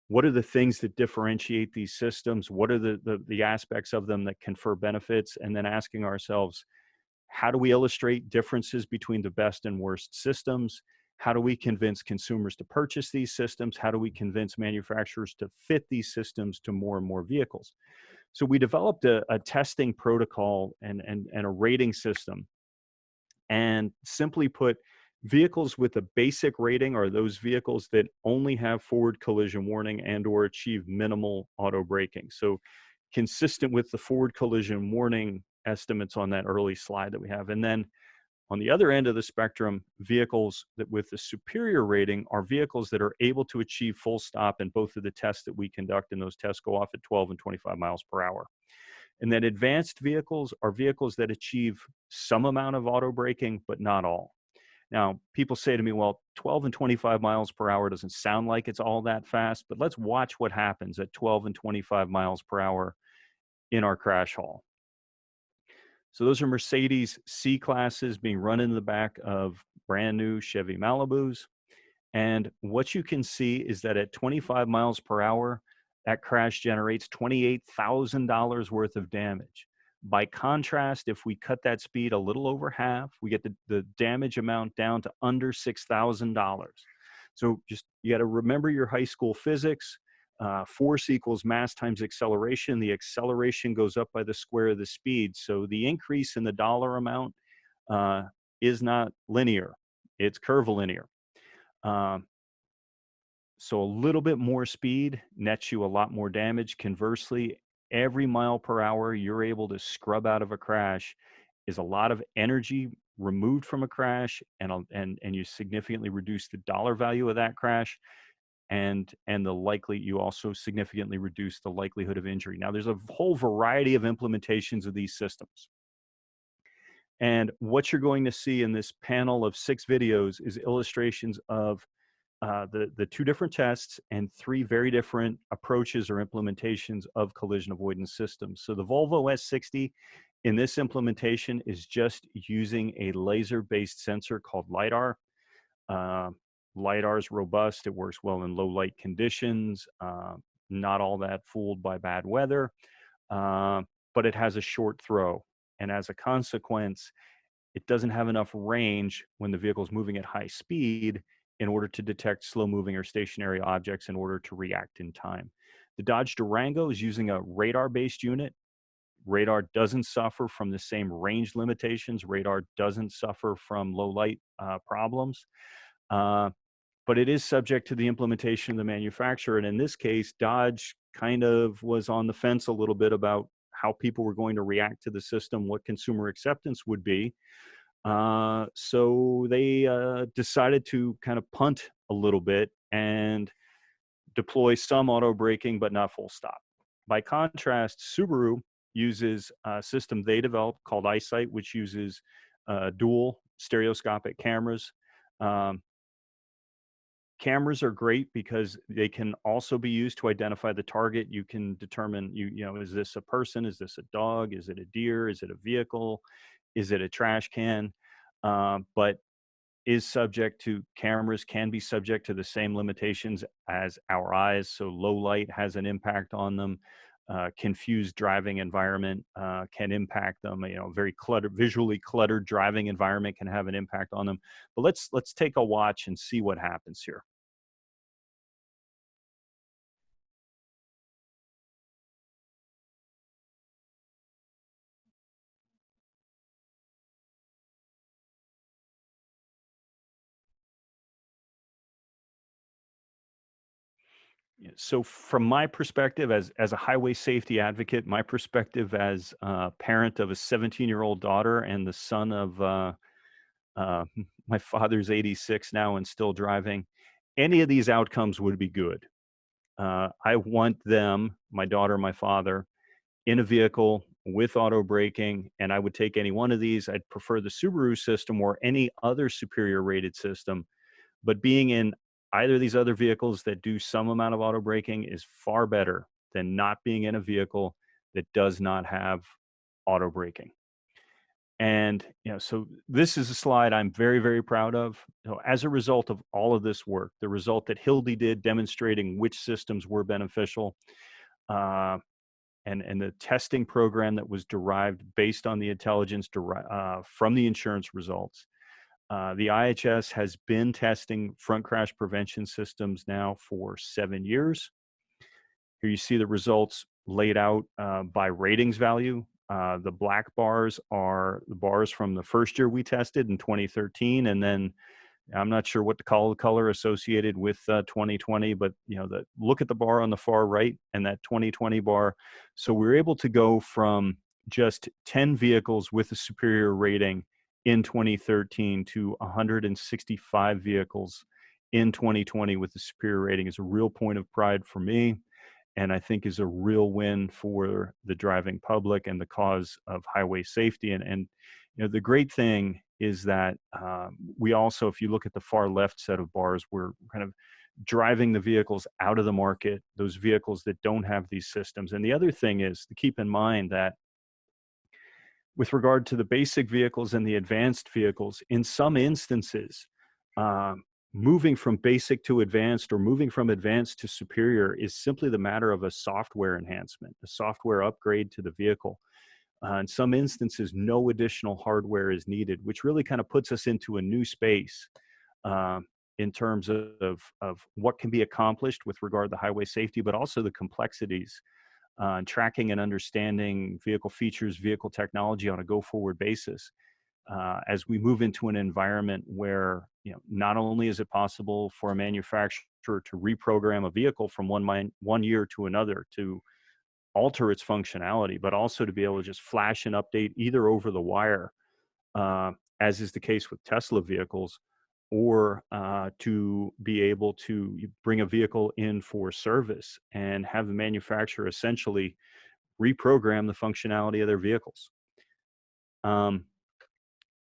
what are the things that differentiate these systems? What are the aspects of them that confer benefits? And then asking ourselves, how do we illustrate differences between the best and worst systems? How do we convince consumers to purchase these systems? How do we convince manufacturers to fit these systems to more and more vehicles? So we developed a testing protocol and a rating system. And simply put, vehicles with a basic rating are those vehicles that only have forward collision warning and or achieve minimal auto braking. So consistent with the forward collision warning estimates on that early slide that we have. And then on the other end of the spectrum, vehicles that with the superior rating are vehicles that are able to achieve full stop in both of the tests that we conduct, and those tests go off at 12 and 25 miles per hour. And then advanced vehicles are vehicles that achieve some amount of auto braking, but not all. Now, people say to me, well, 12 and 25 miles per hour doesn't sound like it's all that fast, but let's watch what happens at 12 and 25 miles per hour in our crash hall. So those are Mercedes C-classes being run in the back of brand new Chevy Malibus. And what you can see is that at 25 miles per hour, that crash generates $28,000 worth of damage. By contrast, if we cut that speed a little over half, we get the damage amount down to under $6,000. So just, you got to remember your high school physics. Force equals mass times acceleration. The acceleration goes up by the square of the speed. So the increase in the dollar amount is not linear. It's curvilinear. So a little bit more speed nets you a lot more damage. Conversely, every mile per hour you're able to scrub out of a crash is a lot of energy removed from a crash, and you significantly reduce the dollar value of that crash, and you also significantly reduce the likelihood of injury. Now, there's a whole variety of implementations of these systems. And what you're going to see in this panel of 6 videos is illustrations of the 2 different tests and 3 very different approaches or implementations of collision avoidance systems. So the Volvo S60 in this implementation is just using a laser-based sensor called LiDAR. LiDAR is robust. It works well in low light conditions, not all that fooled by bad weather, but it has a short throw. And as a consequence, it doesn't have enough range when the vehicle is moving at high speed in order to detect slow moving or stationary objects in order to react in time. The Dodge Durango is using a radar-based unit. Radar doesn't suffer from the same range limitations. Radar doesn't suffer from low light problems, but it is subject to the implementation of the manufacturer. And in this case, Dodge kind of was on the fence a little bit about how people were going to react to the system, what consumer acceptance would be. So they decided to kind of punt a little bit and deploy some auto braking, but not full stop. By contrast, Subaru uses a system they developed called EyeSight, which uses dual stereoscopic cameras. Cameras are great because they can also be used to identify the target. You can determine, you know, is this a person? Is this a dog? Is it a deer? Is it a vehicle? Is it a trash can? But is subject to, cameras can be subject to the same limitations as our eyes. So low light has an impact on them. confused driving environment can impact them. You know, very visually cluttered driving environment can have an impact on them. But let's take a watch and see what happens here. So from my perspective as a highway safety advocate, my perspective as a parent of a 17-year-old daughter and the son of my father's 86 now and still driving, any of these outcomes would be good. I want them, my daughter, my father, in a vehicle with auto braking, and I would take any one of these. I'd prefer the Subaru system or any other superior rated system, but being in either of these other vehicles that do some amount of auto braking is far better than not being in a vehicle that does not have auto braking. And so this is a slide I'm very, very proud of. As a result of all of this work, the result that Hildy did demonstrating which systems were beneficial, and the testing program that was derived based on the intelligence from the insurance results. The IHS has been testing front crash prevention systems now for 7 years. Here you see the results laid out by ratings value. The black bars are the bars from the first year we tested in 2013, and then I'm not sure what to call the color associated with 2020, but look at the bar on the far right and that 2020 bar. So we're able to go from just 10 vehicles with a superior rating in 2013 to 165 vehicles in 2020 with a superior rating. Is a real point of pride for me, and I think is a real win for the driving public and the cause of highway safety. And the great thing is that we also, if you look at the far left set of bars, we're kind of driving the vehicles out of the market, those vehicles that don't have these systems. And the other thing is to keep in mind that with regard to the basic vehicles and the advanced vehicles, in some instances, moving from basic to advanced or moving from advanced to superior is simply the matter of a software enhancement, a software upgrade to the vehicle. In some instances, no additional hardware is needed, which really kind of puts us into a new space in terms of what can be accomplished with regard to highway safety, but also the complexities, tracking and understanding vehicle features, vehicle technology on a go-forward basis. As we move into an environment where not only is it possible for a manufacturer to reprogram a vehicle from one year to another to alter its functionality, but also to be able to just flash an update either over the wire, as is the case with Tesla vehicles, or to be able to bring a vehicle in for service and have the manufacturer essentially reprogram the functionality of their vehicles.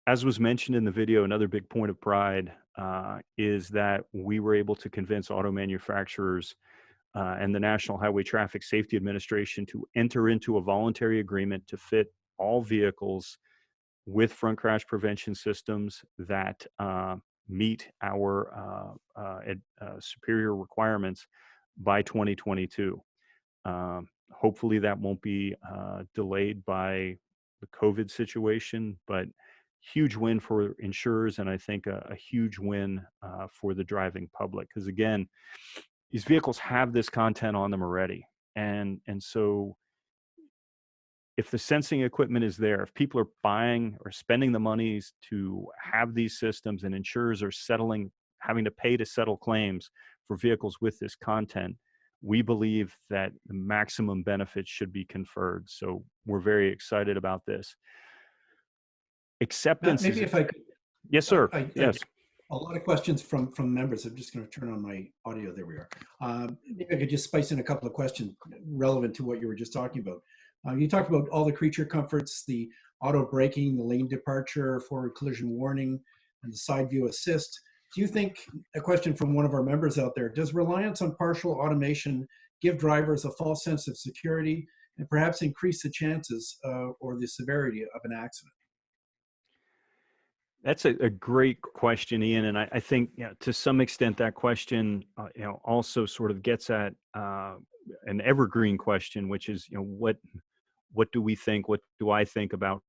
As was mentioned in the video, another big point of pride is that we were able to convince auto manufacturers and the National Highway Traffic Safety Administration to enter into a voluntary agreement to fit all vehicles with front crash prevention systems that meet our superior requirements by 2022. Hopefully that won't be delayed by the COVID situation, but huge win for insurers, and I think a huge win for the driving public, because again, these vehicles have this content on them already, and so if the sensing equipment is there, if people are buying or spending the monies to have these systems, and insurers are having to pay to settle claims for vehicles with this content, we believe that the maximum benefits should be conferred. So we're very excited about this. Acceptance. Matt, maybe if I could. Yes, sir. Yes. A lot of questions from members. I'm just going to turn on my audio. There we are. Maybe I could just spice in a couple of questions relevant to what you were just talking about. You talked about all the creature comforts, the auto braking, the lane departure, forward collision warning, and the side view assist. Do you think, a question from one of our members out there, does reliance on partial automation give drivers a false sense of security and perhaps increase the chances or the severity of an accident? That's a great question, Ian, and I think to some extent that question also sort of gets at an evergreen question, which is what do we think? What do I think about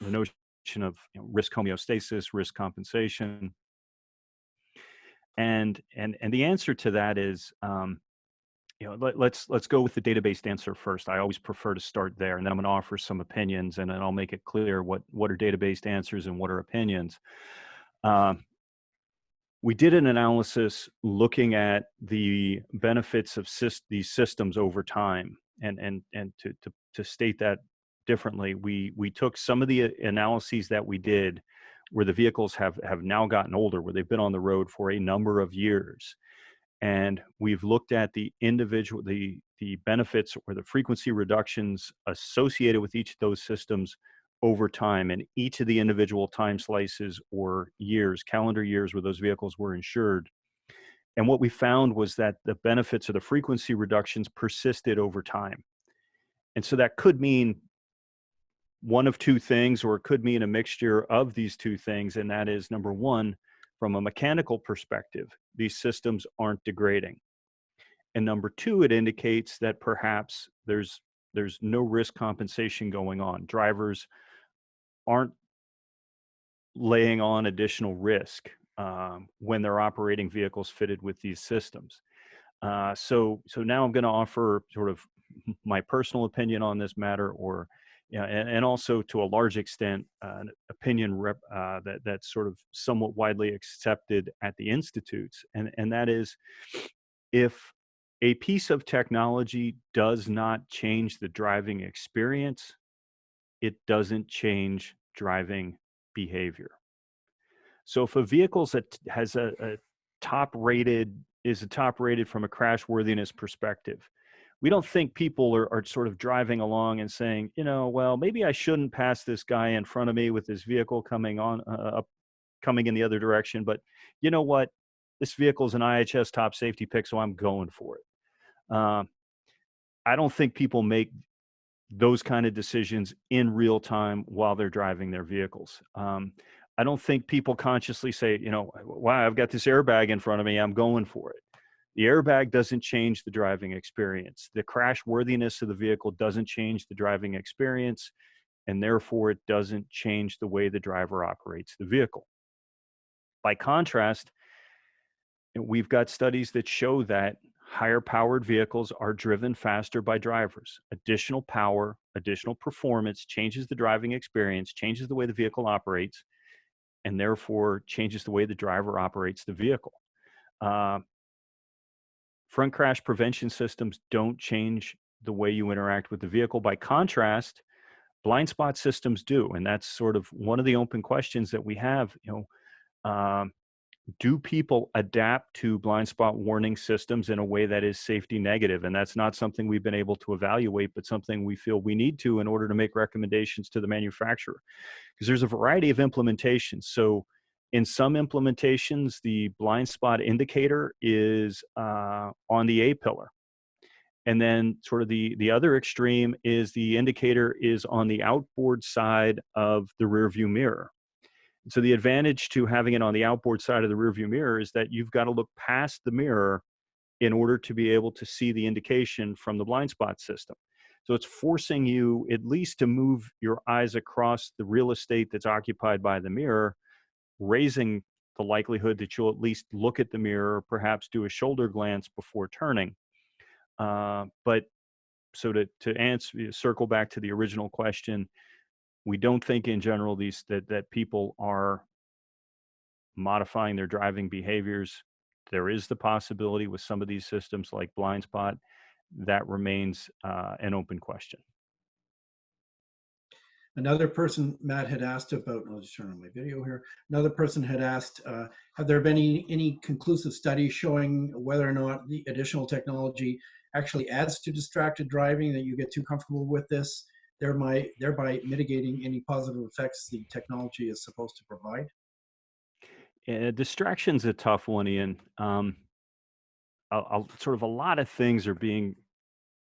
the notion of risk homeostasis, risk compensation? And the answer to that is let's go with the data-based answer first. I always prefer to start there, and then I'm going to offer some opinions, and then I'll make it clear what are data-based answers and what are opinions. We did an analysis looking at the benefits of these systems over time, and to state that differently, we took some of the analyses that we did where the vehicles have now gotten older, where they've been on the road for a number of years. And we've looked at the benefits or the frequency reductions associated with each of those systems over time, and each of the individual time slices or years, calendar years where those vehicles were insured. And what we found was that the benefits of the frequency reductions persisted over time. And so that could mean one of two things, or it could mean a mixture of these two things. And that is, number one, from a mechanical perspective, these systems aren't degrading. And number two, it indicates that perhaps there's no risk compensation going on. Drivers aren't laying on additional risk when they're operating vehicles fitted with these systems. So now I'm going to offer sort of my personal opinion on this matter, or and also to a large extent an opinion that's sort of somewhat widely accepted at the institutes, and that is, if a piece of technology does not change the driving experience, it doesn't change driving behavior. So if a vehicle has a top rated from a crash worthiness perspective, we don't think people are sort of driving along and saying, well, maybe I shouldn't pass this guy in front of me with his vehicle coming in the other direction, but you know what? This vehicle is an IHS top safety pick, so I'm going for it. I don't think people make those kind of decisions in real time while they're driving their vehicles. I don't think people consciously say, wow, I've got this airbag in front of me, I'm going for it. The airbag doesn't change the driving experience. The crash worthiness of the vehicle doesn't change the driving experience, and therefore it doesn't change the way the driver operates the vehicle. By contrast, we've got studies that show that higher powered vehicles are driven faster by drivers. Additional power, additional performance changes the driving experience, changes the way the vehicle operates, and therefore changes the way the driver operates the vehicle. Front crash prevention systems don't change the way you interact with the vehicle. By contrast, blind spot systems do, and that's sort of one of the open questions that we have. Do people adapt to blind spot warning systems in a way that is safety negative? And that's not something we've been able to evaluate, but something we feel we need to in order to make recommendations to the manufacturer. Because there's a variety of implementations. So in some implementations, the blind spot indicator is on the A pillar. And then sort of the other extreme is the indicator is on the outboard side of the rear view mirror. So the advantage to having it on the outboard side of the rearview mirror is that you've got to look past the mirror in order to be able to see the indication from the blind spot system. So it's forcing you at least to move your eyes across the real estate that's occupied by the mirror, raising the likelihood that you'll at least look at the mirror, perhaps do a shoulder glance before turning. But so to circle back to the original question, we don't think in general that people are modifying their driving behaviors. There is the possibility with some of these systems like blind spot. That remains an open question. Another person, Matt, had asked about, I'll just turn on my video here. Another person had asked, have there been any conclusive studies showing whether or not the additional technology actually adds to distracted driving, that you get too comfortable with this, thereby mitigating any positive effects the technology is supposed to provide? Distraction's a tough one, Ian. Sort of a lot of things are being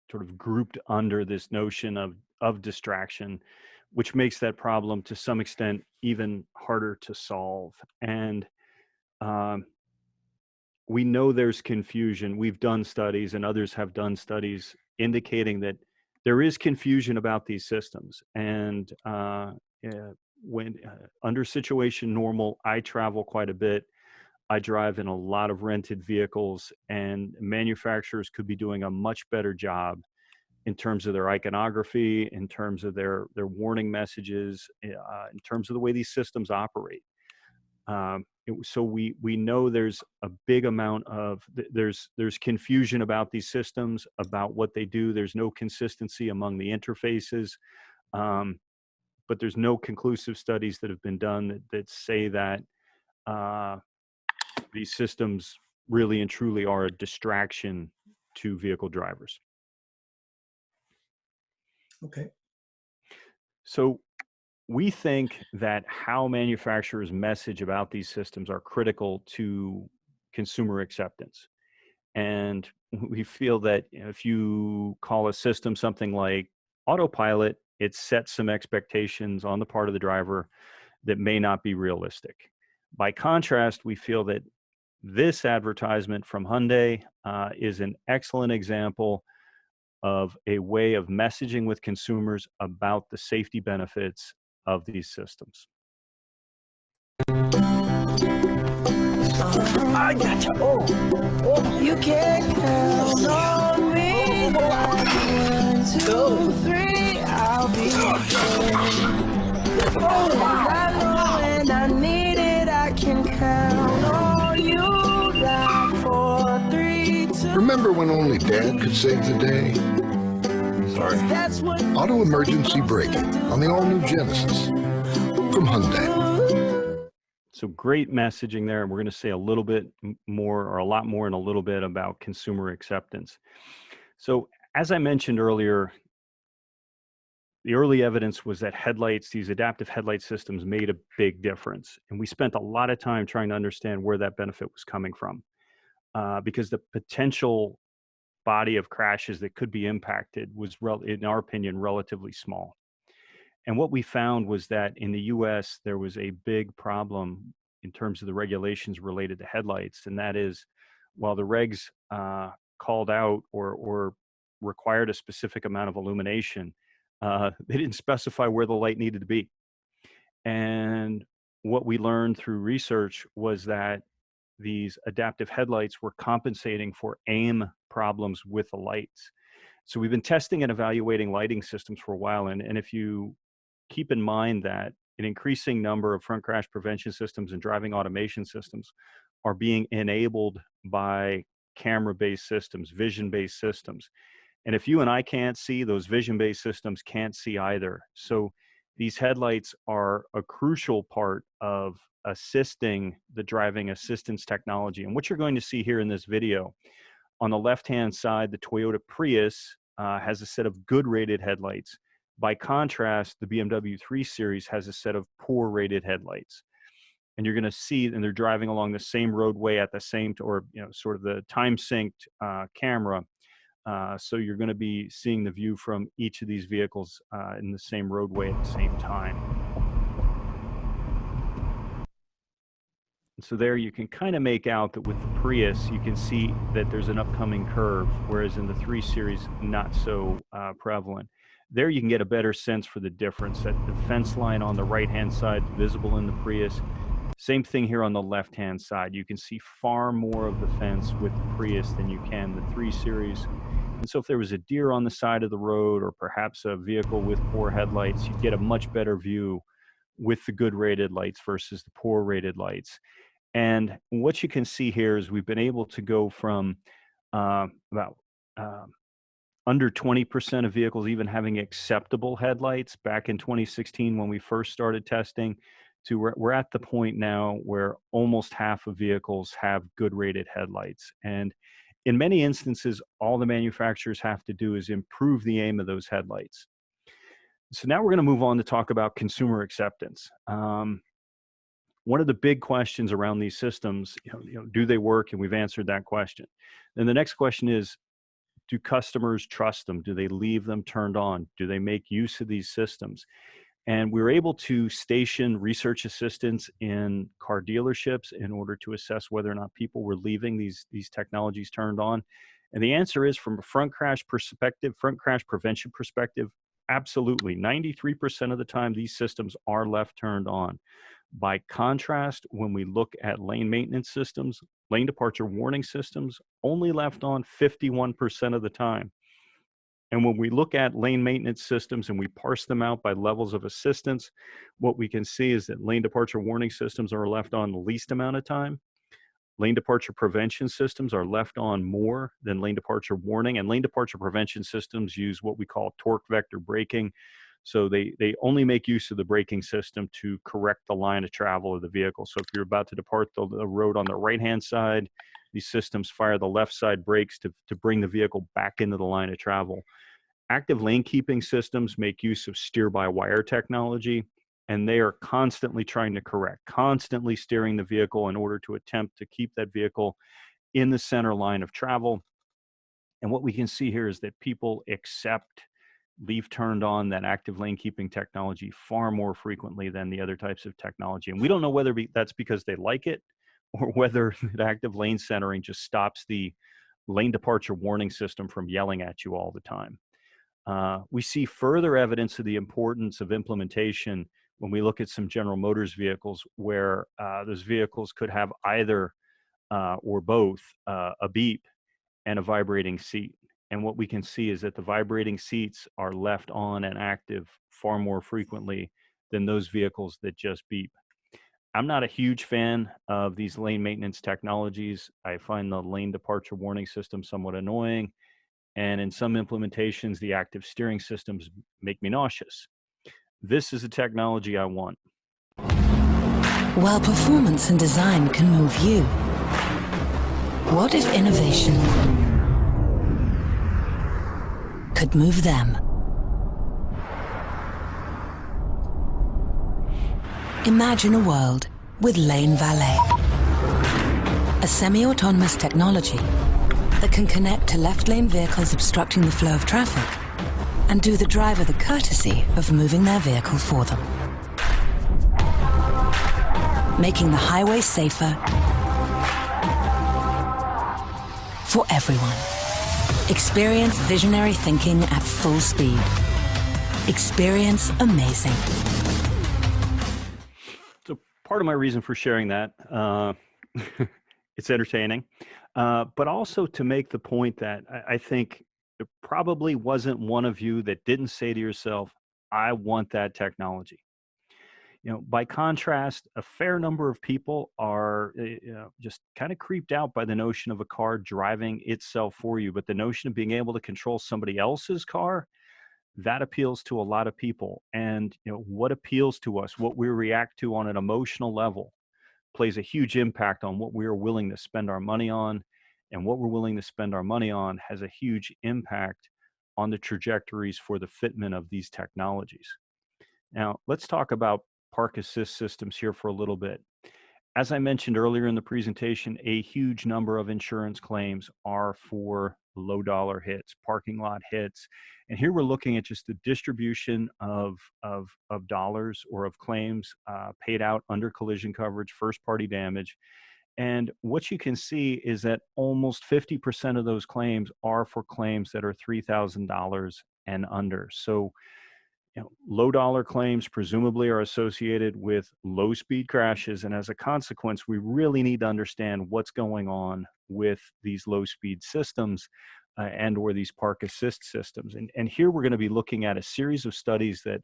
sort of grouped under this notion of distraction. which makes that problem to some extent even harder to solve. And we know there's confusion. We've done studies, and others have done studies indicating that there is confusion about these systems. And when under situation normal, I travel quite a bit. I drive in a lot of rented vehicles, and manufacturers could be doing a much better job in terms of their iconography, in terms of their warning messages, in terms of the way these systems operate. So we know there's a big amount of, there's confusion about these systems, about what they do. There's no consistency among the interfaces, but there's no conclusive studies that have been done that say that these systems really and truly are a distraction to vehicle drivers. Okay. So we think that how manufacturers message about these systems are critical to consumer acceptance. And we feel that if you call a system something like autopilot, it sets some expectations on the part of the driver that may not be realistic. By contrast, we feel that this advertisement from Hyundai is an excellent example of a way of messaging with consumers about the safety benefits of these systems. I got you. Oh, you can count on me. 1, 2, 3, I'll be there. Oh, I know when I need it, I can count on you. Like 4, 3, 2. Remember when only Dad could save the day? Sorry. Auto emergency braking on the all-new Genesis from Hyundai. So great messaging there. And we're going to say a little bit more, or a lot more in a little bit, about consumer acceptance. So as I mentioned earlier, the early evidence was that headlights, these adaptive headlight systems, made a big difference. And we spent a lot of time trying to understand where that benefit was coming from, because the potential body of crashes that could be impacted was, in our opinion, relatively small. And what we found was that in the US, there was a big problem in terms of the regulations related to headlights. And that is, while the regs called out or required a specific amount of illumination, they didn't specify where the light needed to be. And what we learned through research was that these adaptive headlights were compensating for aim problems with the lights. So we've been testing and evaluating lighting systems for a while. And if you keep in mind that an increasing number of front crash prevention systems and driving automation systems are being enabled by camera-based systems, vision-based systems. And if you and I can't see, those vision-based systems can't see either. So these headlights are a crucial part of assisting the driving assistance technology. And what you're going to see here in this video, on the left-hand side, the Toyota Prius has a set of good rated headlights. By contrast, the BMW 3 Series has a set of poor rated headlights. And you're going to see, and they're driving along the same roadway at the same, or sort of the time synced camera. So you're going to be seeing the view from each of these vehicles in the same roadway at the same time. And so there you can kind of make out that with the Prius, you can see that there's an upcoming curve, whereas in the 3 Series, not so prevalent. There you can get a better sense for the difference, that the fence line on the right-hand side visible in the Prius. Same thing here on the left-hand side. You can see far more of the fence with the Prius than you can the 3 Series. And so if there was a deer on the side of the road, or perhaps a vehicle with poor headlights, you'd get a much better view with the good rated lights versus the poor rated lights. And what you can see here is we've been able to go from about under 20% of vehicles even having acceptable headlights back in 2016 when we first started testing, to we're at the point now where almost half of vehicles have good rated headlights. And in many instances, all the manufacturers have to do is improve the aim of those headlights. So now we're going to move on to talk about consumer acceptance. One of the big questions around these systems, do they work? And we've answered that question. Then the next question is, do customers trust them? Do they leave them turned on? Do they make use of these systems? And we were able to station research assistants in car dealerships in order to assess whether or not people were leaving these technologies turned on. And the answer is, from a front crash perspective, front crash prevention perspective, absolutely. 93% of the time, these systems are left turned on. By contrast, when we look at lane maintenance systems, lane departure warning systems, only left on 51% of the time. And when we look at lane maintenance systems and we parse them out by levels of assistance, what we can see is that lane departure warning systems are left on the least amount of time. Lane departure prevention systems are left on more than lane departure warning, and lane departure prevention systems use what we call torque vector braking. So they only make use of the braking system to correct the line of travel of the vehicle. So if you're about to depart the road on the right-hand side, these systems fire the left side brakes to bring the vehicle back into the line of travel. Active lane keeping systems make use of steer-by-wire technology, and they are constantly trying to correct, constantly steering the vehicle in order to attempt to keep that vehicle in the center line of travel. And what we can see here is that people accept leave turned on that active lane keeping technology far more frequently than the other types of technology. And we don't know whether that's because they like it or whether that active lane centering just stops the lane departure warning system from yelling at you all the time. We see further evidence of the importance of implementation when we look at some General Motors vehicles, where those vehicles could have either or both a beep and a vibrating seat. And what we can see is that the vibrating seats are left on and active far more frequently than those vehicles that just beep. I'm not a huge fan of these lane maintenance technologies. I find the lane departure warning system somewhat annoying. And in some implementations, the active steering systems make me nauseous. This is a technology I want. While performance and design can move you, what if innovation could move them? Imagine a world with Lane Valet, a semi-autonomous technology that can connect to left lane vehicles obstructing the flow of traffic and do the driver the courtesy of moving their vehicle for them, making the highway safer for everyone. Experience visionary thinking at full speed. Experience amazing. So part of my reason for sharing that, it's entertaining, but also to make the point that I think there probably wasn't one of you that didn't say to yourself, I want that technology. You know, by contrast, a fair number of people are just kind of creeped out by the notion of a car driving itself for you. But the notion of being able to control somebody else's car, that appeals to a lot of people. And you know, what appeals to us, what we react to on an emotional level, plays a huge impact on what we are willing to spend our money on. And what we're willing to spend our money on has a huge impact on the trajectories for the fitment of these technologies. Now, let's talk about park assist systems here for a little bit. As I mentioned earlier in the presentation, a huge number of insurance claims are for low dollar hits, parking lot hits. And here we're looking at just the distribution of dollars or of claims paid out under collision coverage, first party damage. And what you can see is that almost 50% of those claims are for claims that are $3,000 and under. So, you know, low dollar claims presumably are associated with low speed crashes. And as a consequence, we really need to understand what's going on with these low speed systems and or these park assist systems. And here we're going to be looking at a series of studies that,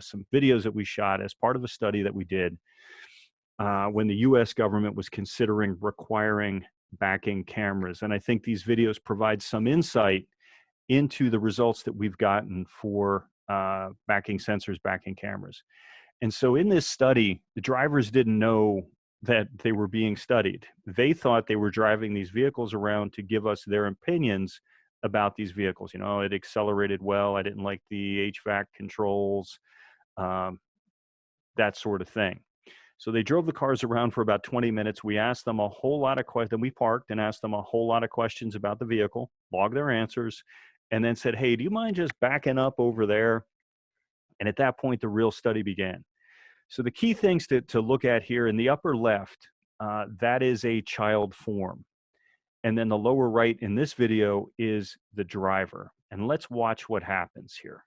some videos that we shot as part of a study that we did when the US government was considering requiring backing cameras. And I think these videos provide some insight into the results that we've gotten for backing sensors, backing cameras. And so in this study, the drivers didn't know that they were being studied. They thought they were driving these vehicles around to give us their opinions about these vehicles. You know, it accelerated well, I didn't like the HVAC controls, that sort of thing. So they drove the cars around for about 20 minutes. We asked them a whole lot of questions. Then we parked and asked them a whole lot of questions about the vehicle, logged their answers, and then said, hey, do you mind just backing up over there And at that point, the real study began. So the key things to look at here in the upper left, that is a child form. And then the lower right in this video is the driver. And let's watch what happens here.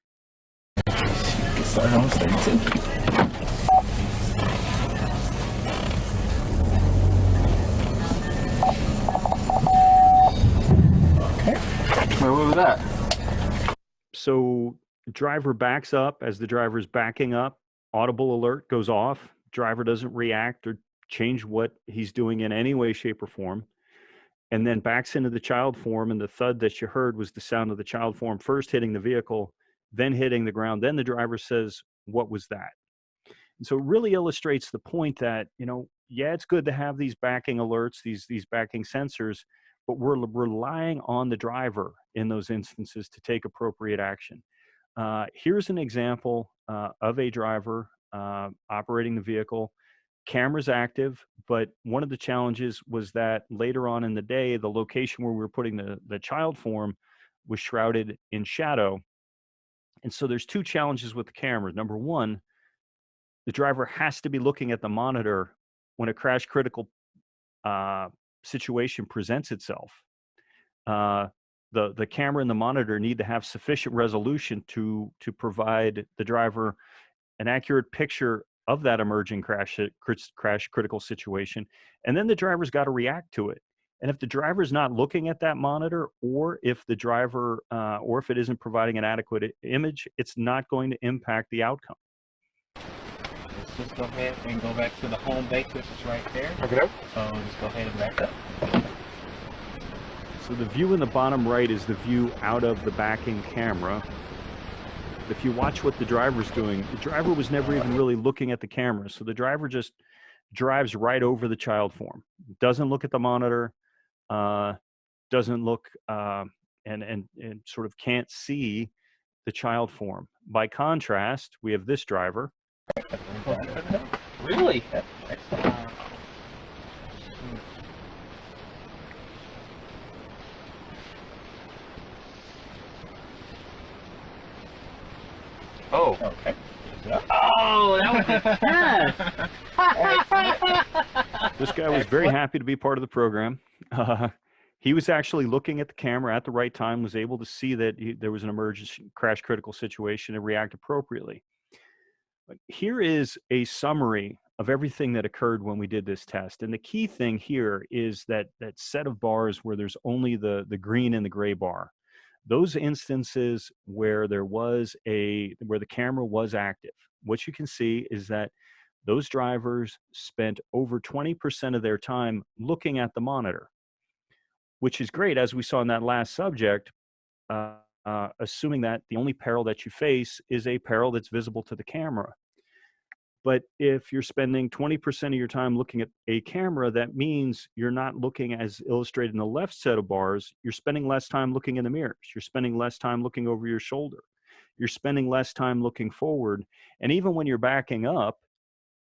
Start on stage too. Okay. Where was that? So driver backs up. As the driver is backing up, audible alert goes off. Driver doesn't react or change what he's doing in any way, shape, or form. And then backs into the child form, and the thud that you heard was the sound of the child form first hitting the vehicle, then hitting the ground. Then the driver says, "What was that?" And so it really illustrates the point that, yeah, it's good to have these backing alerts, these backing sensors, but we're relying on the driver in those instances to take appropriate action. Here's an example of a driver operating the vehicle. Camera's active, but one of the challenges was that later on in the day, the location where we were putting the child form was shrouded in shadow. And so there's two challenges with the camera. Number one, the driver has to be looking at the monitor when a crash critical situation presents itself. The camera and the monitor need to have sufficient resolution to provide the driver an accurate picture of that emerging crash critical situation. And then the driver's got to react to it. And if the driver's not looking at that monitor, or if the driver, or if it isn't providing an adequate image, it's not going to impact the outcome. Let's just go ahead and go back to the home base, which is right there. Okay. So just go ahead and back up. So the view in the bottom right is the view out of the backing camera. If you watch what the driver's doing, the driver was never even really looking at the camera. So the driver just drives right over the child form, doesn't look at the monitor, doesn't look and sort of can't see the child form. By contrast, we have this driver. Really? Oh, okay. Oh, that was This guy was very happy to be part of the program. He was actually looking at the camera at the right time, was able to see that there was an emergency crash critical situation and react appropriately. But here is a summary of everything that occurred when we did this test. And the key thing here is that set of bars where there's only the green and the gray bar. Those instances where where the camera was active, what you can see is that those drivers spent over 20% of their time looking at the monitor, which is great, as we saw in that last subject, assuming that the only peril that you face is a peril that's visible to the camera. But if you're spending 20% of your time looking at a camera, that means you're not looking, as illustrated in the left set of bars, you're spending less time looking in the mirrors. You're spending less time looking over your shoulder. You're spending less time looking forward. And even when you're backing up,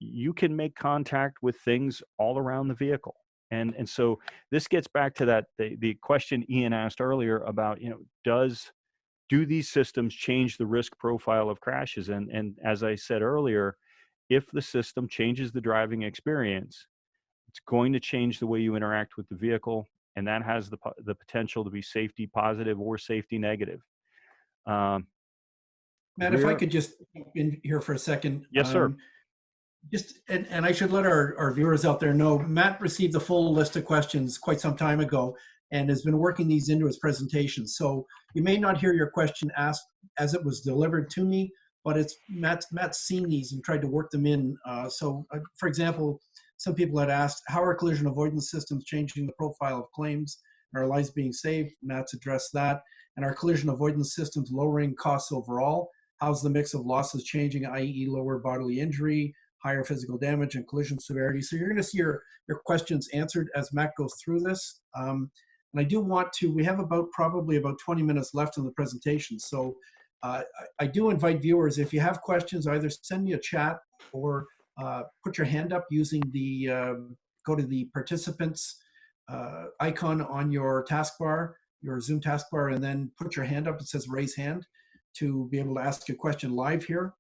you can make contact with things all around the vehicle. And so this gets back to the question Ian asked earlier about, do these systems change the risk profile of crashes? And as I said earlier, if the system changes the driving experience, it's going to change the way you interact with the vehicle, and that has the potential to be safety positive or safety negative. Matt, if I could just jump in here for a second. Yes, sir. And I should let our viewers out there know, Matt received the full list of questions quite some time ago and has been working these into his presentation. So you may not hear your question asked as it was delivered to me, but Matt's seen these and tried to work them in. For example, some people had asked, how are collision avoidance systems changing the profile of claims? Are lives being saved? Matt's addressed that. And are collision avoidance systems lowering costs overall? How's the mix of losses changing, i.e. lower bodily injury, higher physical damage, and collision severity? So you're going to see your questions answered as Matt goes through this. And I do want to, we have probably about 20 minutes left in the presentation. So I do invite viewers, if you have questions, either send me a chat or put your hand up using go to the participants icon on your taskbar, your Zoom taskbar, and then put your hand up. It says raise hand to be able to ask a question live here.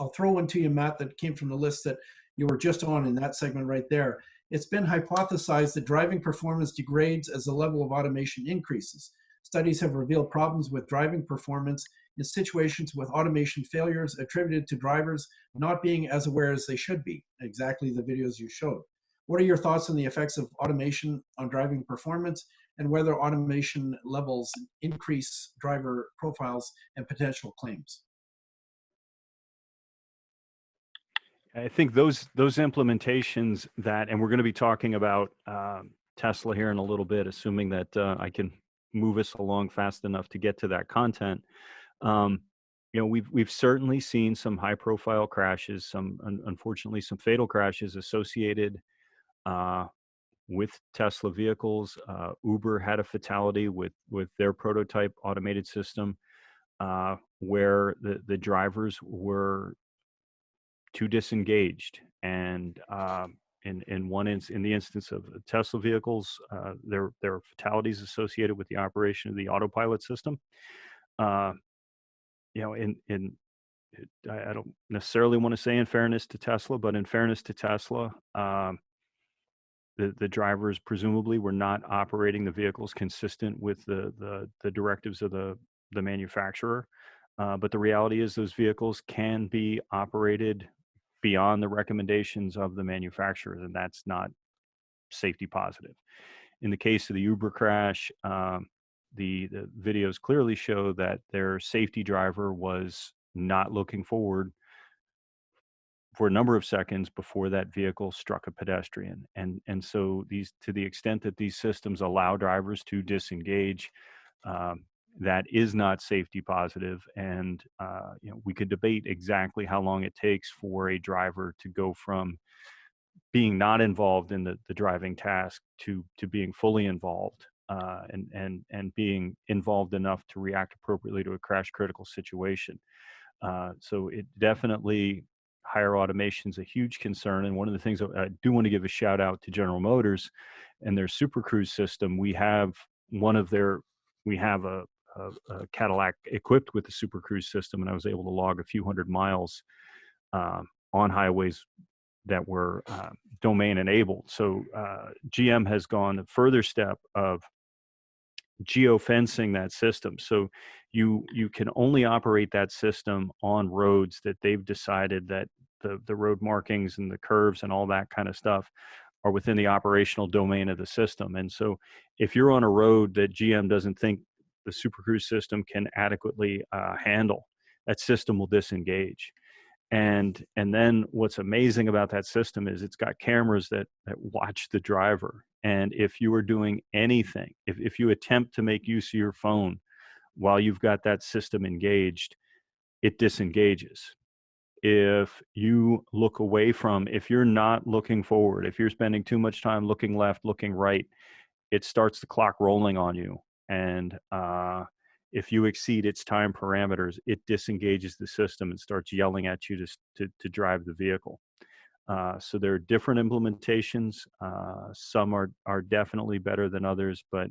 I'll throw one to you, Matt, that came from the list that you were just on in that segment right there. It's been hypothesized that driving performance degrades as the level of automation increases. Studies have revealed problems with driving performance in situations with automation failures attributed to drivers not being as aware as they should be, exactly the videos you showed. What are your thoughts on the effects of automation on driving performance and whether automation levels increase driver profiles and potential claims? I think those implementations that, and we're going to be talking about Tesla here in a little bit, assuming that I can move us along fast enough to get to that content. You know, we've certainly seen some high-profile crashes, some unfortunately some fatal crashes associated with Tesla vehicles. Uber had a fatality with their prototype automated system where the drivers were too disengaged, and in the instance of Tesla vehicles, there are fatalities associated with the operation of the autopilot system. You know, I don't necessarily want to say in fairness to Tesla, but in fairness to Tesla, the drivers presumably were not operating the vehicles consistent with the directives of the manufacturer. But the reality is those vehicles can be operated beyond the recommendations of the manufacturers, and that's not safety positive. In the case of the Uber crash, the videos clearly show that their safety driver was not looking forward for a number of seconds before that vehicle struck a pedestrian. And so to the extent that these systems allow drivers to disengage, that is not safety positive. And you know, we could debate exactly how long it takes for a driver to go from being not involved in the driving task to being fully involved, and being involved enough to react appropriately to a crash critical situation. So it definitely, higher automation is a huge concern. And one of the things that I do want to give a shout out to General Motors and their Super Cruise system. We have a Cadillac equipped with the Super Cruise system, and I was able to log a few hundred miles on highways that were domain enabled. So GM has gone a further step of geofencing that system. So you can only operate that system on roads that they've decided that the road markings and the curves and all that kind of stuff are within the operational domain of the system. And so if you're on a road that GM doesn't think the Super Cruise system can adequately handle, that system will disengage. And then what's amazing about that system is it's got cameras that watch the driver. And if you are doing anything, if you attempt to make use of your phone while you've got that system engaged, it disengages. If you look away from, if you're not looking forward, if you're spending too much time looking left, looking right, it starts the clock rolling on you. And if you exceed its time parameters, it disengages the system and starts yelling at you to drive the vehicle. So there are different implementations. Some are definitely better than others, but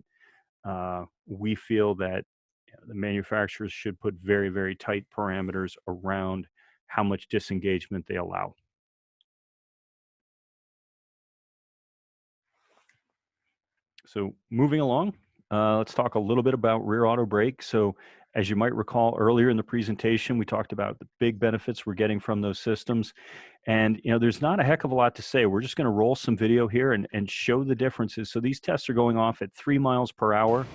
we feel that the manufacturers should put very, very tight parameters around how much disengagement they allow. So moving along, let's talk a little bit about rear auto brake. So as you might recall earlier in the presentation, we talked about the big benefits we're getting from those systems. And you know, there's not a heck of a lot to say. We're just going to roll some video here and show the differences. So these tests are going off at 3 miles per hour.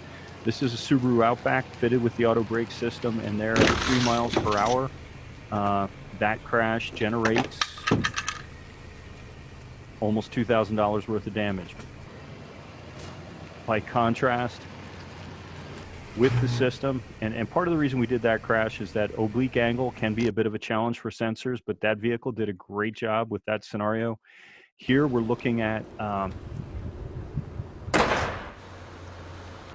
This is a Subaru Outback fitted with the auto brake system, and they're at 3 miles per hour. That crash generates almost $2,000 worth of damage. By contrast, with the system, and part of the reason we did that crash is that oblique angle can be a bit of a challenge for sensors, but that vehicle did a great job with that scenario. Here we're looking at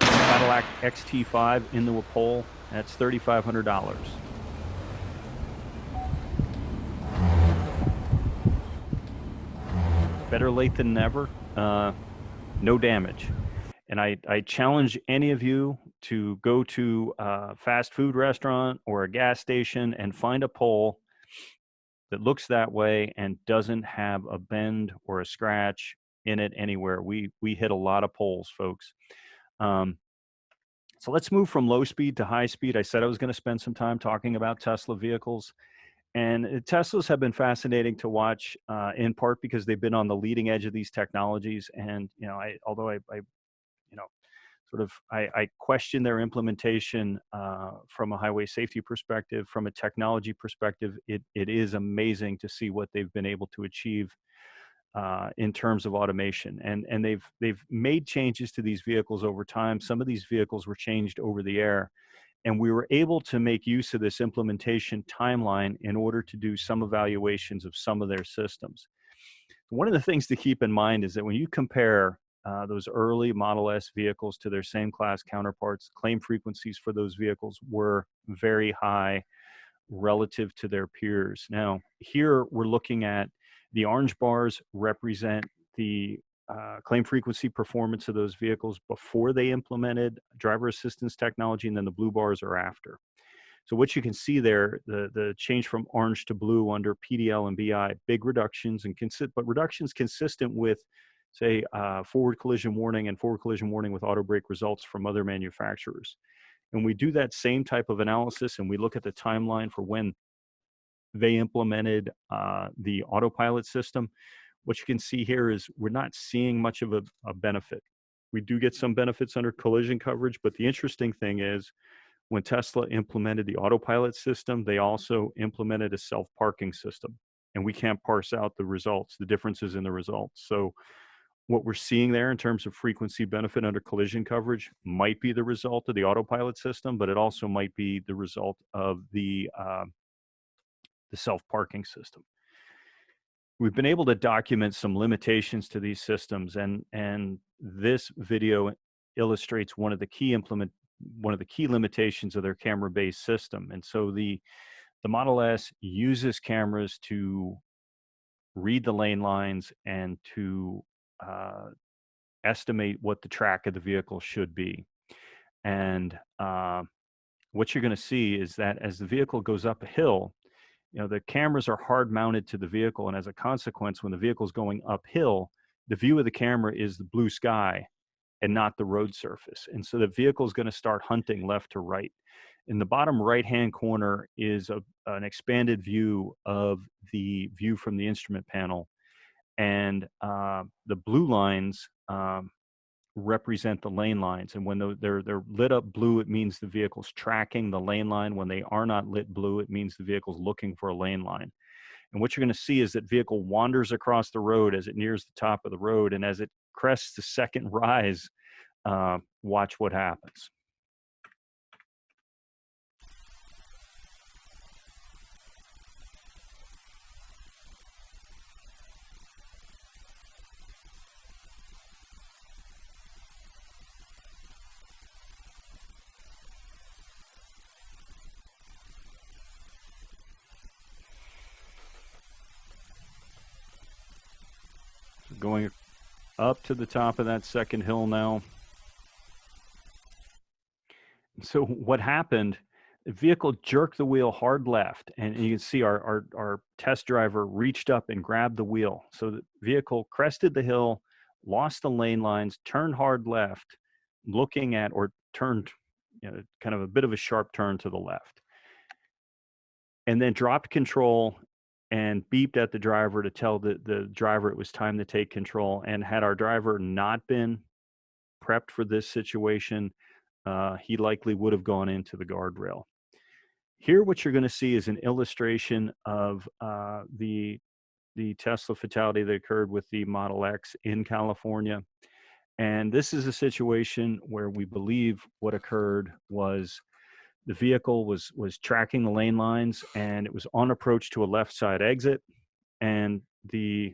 Cadillac XT5 into a pole. That's $3,500. Better late than never. No damage. And I challenge any of you to go to a fast food restaurant or a gas station and find a pole that looks that way and doesn't have a bend or a scratch in it anywhere. We hit a lot of poles, folks. So let's move from low speed to high speed. I said I was going to spend some time talking about Tesla vehicles. And Teslas have been fascinating to watch, in part because they've been on the leading edge of these technologies. And, you know, although I you know, I question their implementation from a highway safety perspective, from a technology perspective, it is amazing to see what they've been able to achieve in terms of automation. And they've made changes to these vehicles over time. Some of these vehicles were changed over the air. And we were able to make use of this implementation timeline in order to do some evaluations of some of their systems. One of the things to keep in mind is that when you compare those early Model S vehicles to their same class counterparts, claim frequencies for those vehicles were very high relative to their peers. Now, here we're looking at the orange bars represent the claim frequency performance of those vehicles before they implemented driver assistance technology, and then the blue bars are after. So what you can see there, the change from orange to blue under PDL and BI, big reductions, but reductions consistent with, say, forward collision warning and forward collision warning with auto brake results from other manufacturers. And we do that same type of analysis, and we look at the timeline for when they implemented the autopilot system. What you can see here is we're not seeing much of a benefit. We do get some benefits under collision coverage, but the interesting thing is when Tesla implemented the autopilot system, they also implemented a self-parking system, and we can't parse out the results, the differences in the results. So what we're seeing there in terms of frequency benefit under collision coverage might be the result of the autopilot system, but it also might be the result of the self-parking system. We've been able to document some limitations to these systems, and this video illustrates one of the key limitations of their camera-based system. And so the Model S uses cameras to read the lane lines and to estimate what the track of the vehicle should be. And what you're going to see is that as the vehicle goes up a hill, you know, the cameras are hard mounted to the vehicle, and as a consequence, when the vehicle is going uphill, the view of the camera is the blue sky and not the road surface. And so the vehicle is going to start hunting left to right. In the bottom right-hand corner is an expanded view of the view from the instrument panel. And the blue lines represent the lane lines. And when they're lit up blue, it means the vehicle's tracking the lane line. When they are not lit blue, it means the vehicle's looking for a lane line. And what you're going to see is that vehicle wanders across the road as it nears the top of the road. And as it crests the second rise, watch what happens. Going up to the top of that second hill now. So what happened, the vehicle jerked the wheel hard left, and you can see our test driver reached up and grabbed the wheel. So the vehicle crested the hill, lost the lane lines, turned hard left, looking at, or turned, you know, kind of a bit of a sharp turn to the left, and then dropped control and beeped at the driver to tell the driver it was time to take control. And had our driver not been prepped for this situation, he likely would have gone into the guardrail. Here, what you're going to see is an illustration of the Tesla fatality that occurred with the Model X in California. And this is a situation where we believe what occurred was the vehicle was tracking the lane lines, and it was on approach to a left side exit, and the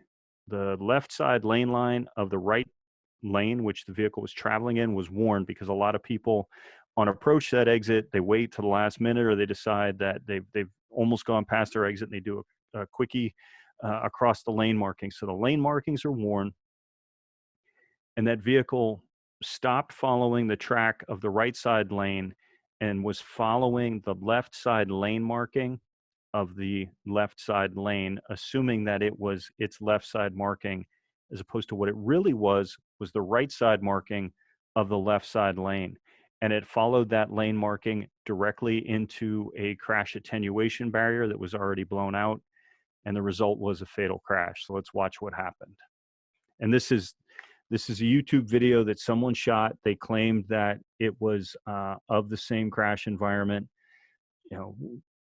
left side lane line of the right lane, which the vehicle was traveling in, was warned, because a lot of people on approach to that exit, they wait to the last minute, or they decide that they've almost gone past their exit and they do a quickie across the lane markings. So the lane markings are worn, and that vehicle stopped following the track of the right side lane and was following the left side lane marking of the left side lane, assuming that it was its left side marking, as opposed to what it really was the right side marking of the left side lane. And it followed that lane marking directly into a crash attenuation barrier that was already blown out. And the result was a fatal crash. So let's watch what happened. And this is a YouTube video that someone shot. They claimed that it was of the same crash environment. You know,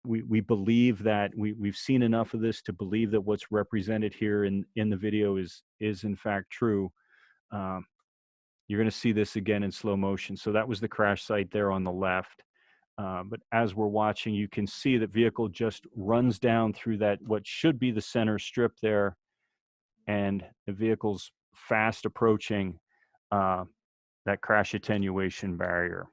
we believe that we've seen enough of this to believe that what's represented here in the video is in fact true. You're going to see this again in slow motion. So that was the crash site there on the left. But as we're watching, you can see the vehicle just runs down through that, what should be the center strip there. And the vehicle's fast approaching that crash attenuation barrier.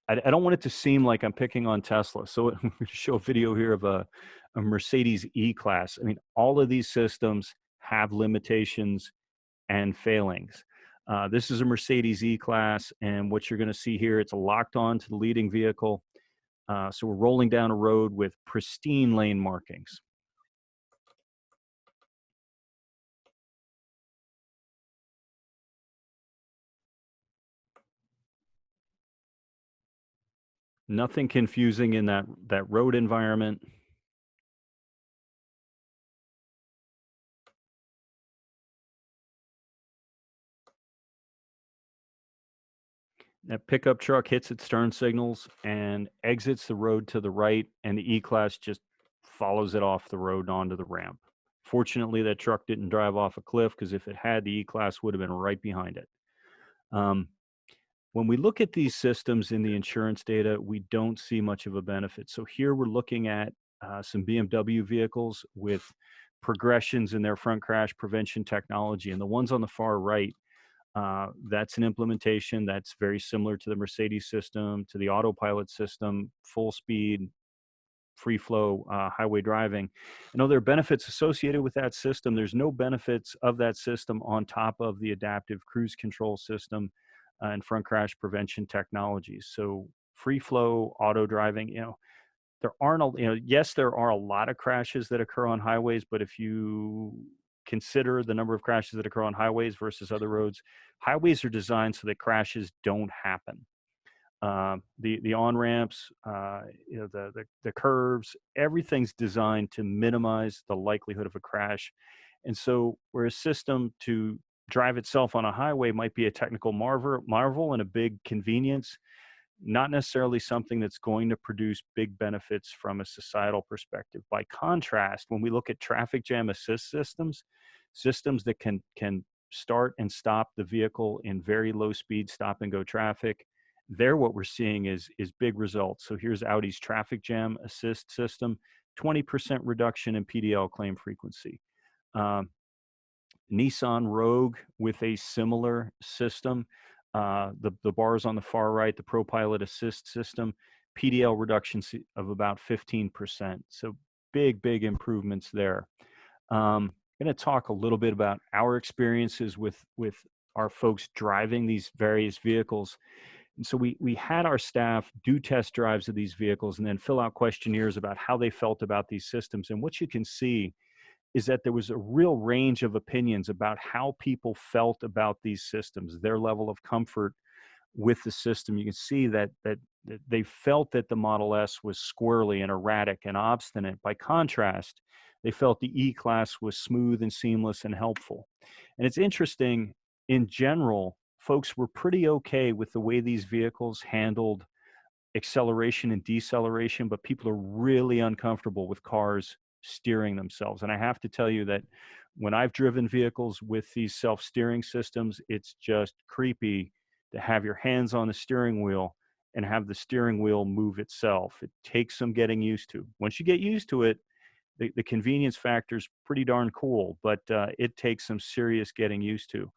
I don't want it to seem like I'm picking on Tesla. So I'm going to show a video here of a Mercedes E-Class. I mean, all of these systems have limitations and failings. This is a Mercedes E-Class, and what you're going to see here, it's locked on to the leading vehicle. So we're rolling down a road with pristine lane markings. Nothing confusing in that road environment. That pickup truck hits its turn signals and exits the road to the right, and the E-Class just follows it off the road onto the ramp. Fortunately, that truck didn't drive off a cliff, because if it had, the E-Class would have been right behind it. When we look at these systems in the insurance data, we don't see much of a benefit. So here we're looking at some BMW vehicles with progressions in their front crash prevention technology. And the ones on the far right, that's an implementation that's very similar to the Mercedes system, to the autopilot system, full speed, free flow highway driving. I know there are benefits associated with that system. There's no benefits of that system on top of the adaptive cruise control system and front crash prevention technologies. So free flow auto driving, there aren't, yes, there are a lot of crashes that occur on highways, but if you consider the number of crashes that occur on highways versus other roads, highways are designed so that crashes don't happen. The on-ramps, the curves, everything's designed to minimize the likelihood of a crash. And so where a system to drive itself on a highway might be a technical marvel and a big convenience, not necessarily something that's going to produce big benefits from a societal perspective. By contrast, when we look at traffic jam assist systems that can start and stop the vehicle in very low speed stop and go traffic, there what we're seeing is big results. So here's Audi's traffic jam assist system, 20% reduction in PDL claim frequency. Nissan Rogue with a similar system. The bars on the far right, the ProPilot Assist system, PDL reduction of about 15%. So big improvements there. I'm going to talk a little bit about our experiences with our folks driving these various vehicles. And so we had our staff do test drives of these vehicles and then fill out questionnaires about how they felt about these systems. And what you can see is that there was a real range of opinions about how people felt about these systems, their level of comfort with the system. You can see that they felt that the Model S was squirrely and erratic and obstinate. By contrast, they felt the E-Class was smooth and seamless and helpful. And it's interesting, in general, folks were pretty okay with the way these vehicles handled acceleration and deceleration, but people are really uncomfortable with cars steering themselves. And I have to tell you that when I've driven vehicles with these self-steering systems, it's just creepy to have your hands on the steering wheel and have the steering wheel move itself. It takes some getting used to. Once you get used to it, the convenience factor is pretty darn cool, but it takes some serious getting used to.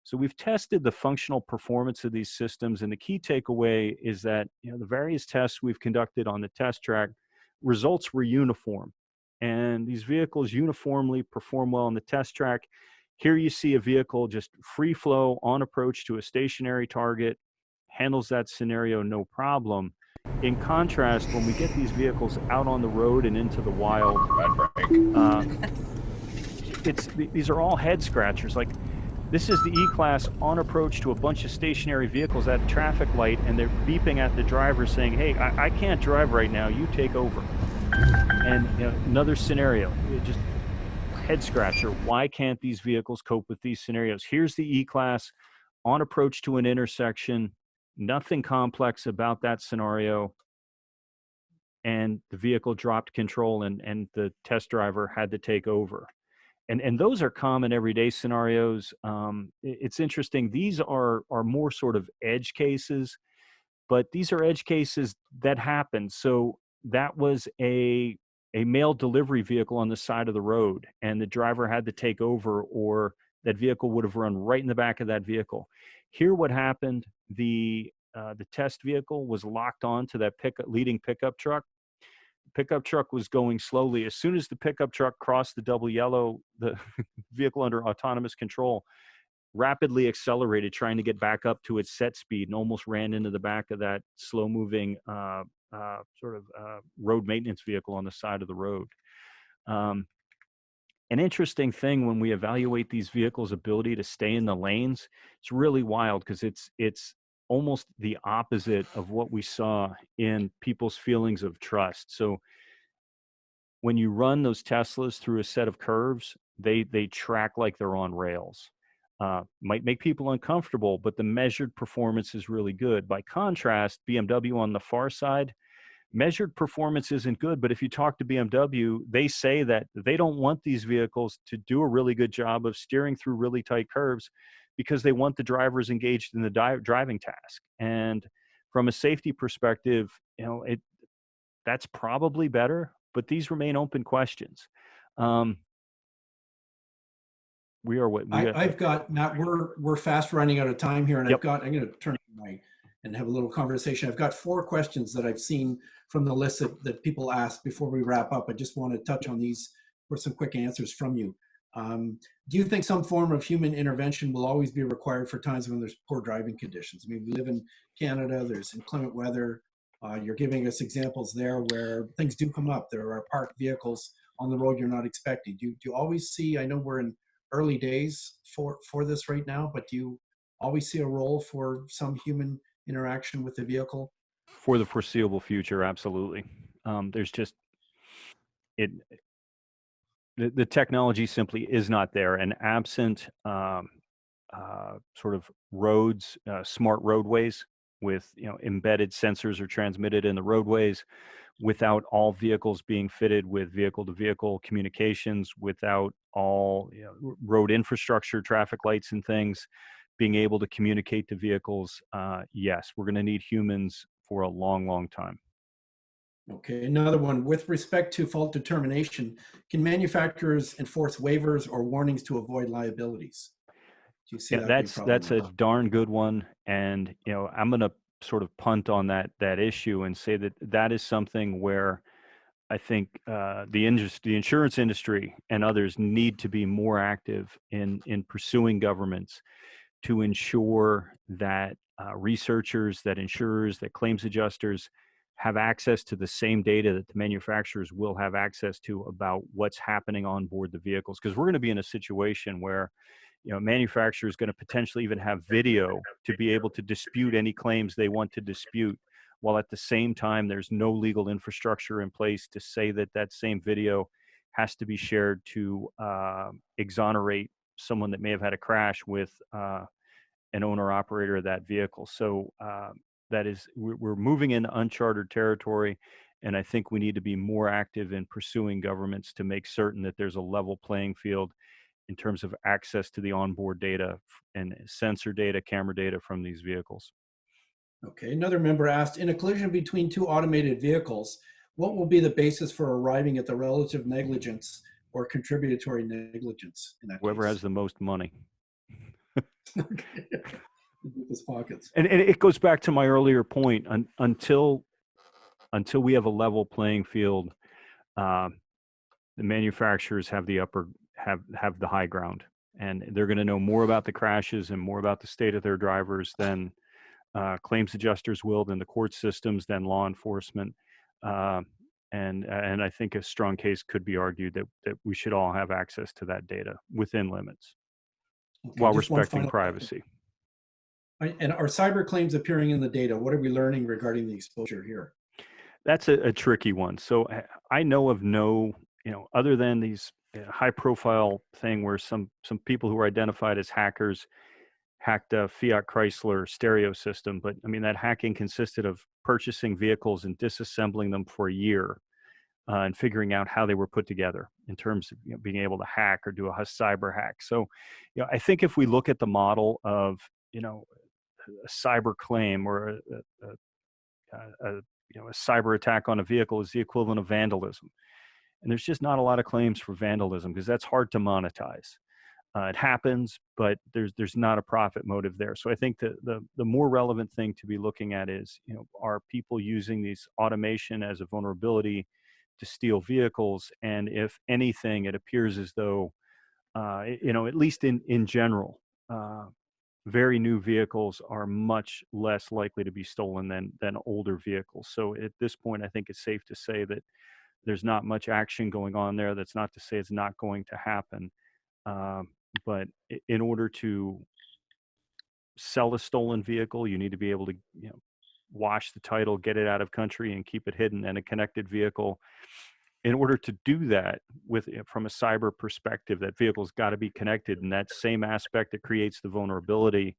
So we've tested the functional performance of these systems, and the key takeaway is that the various tests we've conducted on the test track, results were uniform. And these vehicles uniformly perform well on the test track. Here you see a vehicle just free flow on approach to a stationary target, handles that scenario no problem. In contrast, when we get these vehicles out on the road and into the wild, these are all head scratchers. Like, this is the E-Class on approach to a bunch of stationary vehicles at a traffic light, and they're beeping at the driver saying, hey, I can't drive right now, you take over. And another scenario, just head scratcher. Why can't these vehicles cope with these scenarios? Here's the E-Class on approach to an intersection, nothing complex about that scenario. And the vehicle dropped control and the test driver had to take over. And those are common everyday scenarios. It's interesting. These are more sort of edge cases, but these are edge cases that happen. So that was a mail delivery vehicle on the side of the road, and the driver had to take over, or that vehicle would have run right in the back of that vehicle. Here, what happened? The test vehicle was locked on to that leading pickup truck. Pickup truck was going slowly. As soon as the pickup truck crossed the double yellow, the vehicle under autonomous control rapidly accelerated, trying to get back up to its set speed, and almost ran into the back of that slow-moving road maintenance vehicle on the side of the road. An interesting thing when we evaluate these vehicles' ability to stay in the lanes, it's really wild because it's almost the opposite of what we saw in people's feelings of trust. So when you run those Teslas through a set of curves, they track like they're on rails. Might make people uncomfortable, but the measured performance is really good. By contrast, BMW on the far side, measured performance isn't good, but if you talk to BMW, they say that they don't want these vehicles to do a really good job of steering through really tight curves because they want the drivers engaged in the driving task. And from a safety perspective, that's probably better, but these remain open questions. I've got, Matt, we're fast running out of time here, and I'm going to turn and have a little conversation. I've got 4 questions that I've seen from the list that people ask before we wrap up. I just want to touch on these for some quick answers from you. Do you think some form of human intervention will always be required for times when there's poor driving conditions? I mean, we live in Canada, there's inclement weather. You're giving us examples there where things do come up. There are parked vehicles on the road you're not expecting. Do you always see, I know we're in early days for this right now, but do you always see a role for some human interaction with the vehicle? For the foreseeable future, absolutely. There's just, the technology simply is not there, and absent sort of roads, smart roadways with embedded sensors are transmitted in the roadways, without all vehicles being fitted with vehicle-to-vehicle communications, without all road infrastructure, traffic lights and things being able to communicate to vehicles, yes, we're going to need humans for a long, long time. Okay, another one. With respect to fault determination, can manufacturers enforce waivers or warnings to avoid liabilities? Do you see that's a darn good one, and I'm going to sort of punt on that issue and say that is something where I think the insurance industry and others need to be more active in pursuing governments to ensure that researchers, that insurers, that claims adjusters have access to the same data that the manufacturers will have access to about what's happening on board the vehicles. Because we're going to be in a situation where manufacturer is going to potentially even have video to be able to dispute any claims they want to dispute, while at the same time there's no legal infrastructure in place to say that same video has to be shared to exonerate someone that may have had a crash with an owner operator of that vehicle. So we're moving into uncharted territory, and I think we need to be more active in pursuing governments to make certain that there's a level playing field in terms of access to the onboard data and sensor data, camera data from these vehicles. Okay, another member asked, in a collision between 2 automated vehicles, what will be the basis for arriving at the relative negligence or contributory negligence in that Whoever case? has the most money. Deepest pockets. And it goes back to my earlier point. Until we have a level playing field, the manufacturers have the have the high ground, and they're going to know more about the crashes and more about the state of their drivers than claims adjusters will, then the court systems, then law enforcement. And I think a strong case could be argued that we should all have access to that data within limits, while just one respecting final privacy. And are cyber claims appearing in the data? What are we learning regarding the exposure here? That's a tricky one. So I know of no, other than these high-profile thing where some people who were identified as hackers hacked a Fiat Chrysler stereo system. But I mean, that hacking consisted of purchasing vehicles and disassembling them for a year and figuring out how they were put together in terms of being able to hack or do a cyber hack. So, I think if we look at the model of, a cyber claim or a cyber attack on a vehicle is the equivalent of vandalism. And there's just not a lot of claims for vandalism because that's hard to monetize. It happens, but there's not a profit motive there. So I think the more relevant thing to be looking at is, are people using these automation as a vulnerability to steal vehicles? And if anything, it appears as though, at least in general, very new vehicles are much less likely to be stolen than older vehicles. So at this point, I think it's safe to say that there's not much action going on there. That's not to say it's not going to happen. But in order to sell a stolen vehicle, you need to be able to, wash the title, get it out of country, and keep it hidden. And a connected vehicle, in order to do that from a cyber perspective, that vehicle's got to be connected. And that same aspect that creates the vulnerability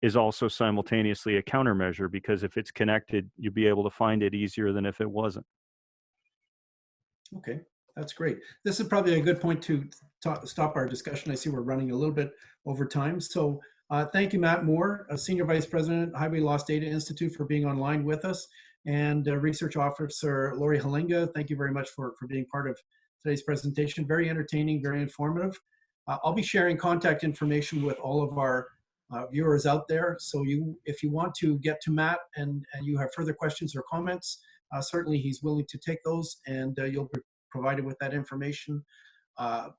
is also simultaneously a countermeasure, because if it's connected, you'll be able to find it easier than if it wasn't. Okay, that's great. This is probably a good point to stop our discussion. I see we're running a little bit over time. So thank you, Matt Moore, Senior Vice President, Highway Loss Data Institute, for being online with us. And Research Officer Lori Halinga, thank you very much for being part of today's presentation. Very entertaining, very informative. I'll be sharing contact information with all of our viewers out there. So if you want to get to Matt and you have further questions or comments, certainly he's willing to take those, and you'll be provided with that information.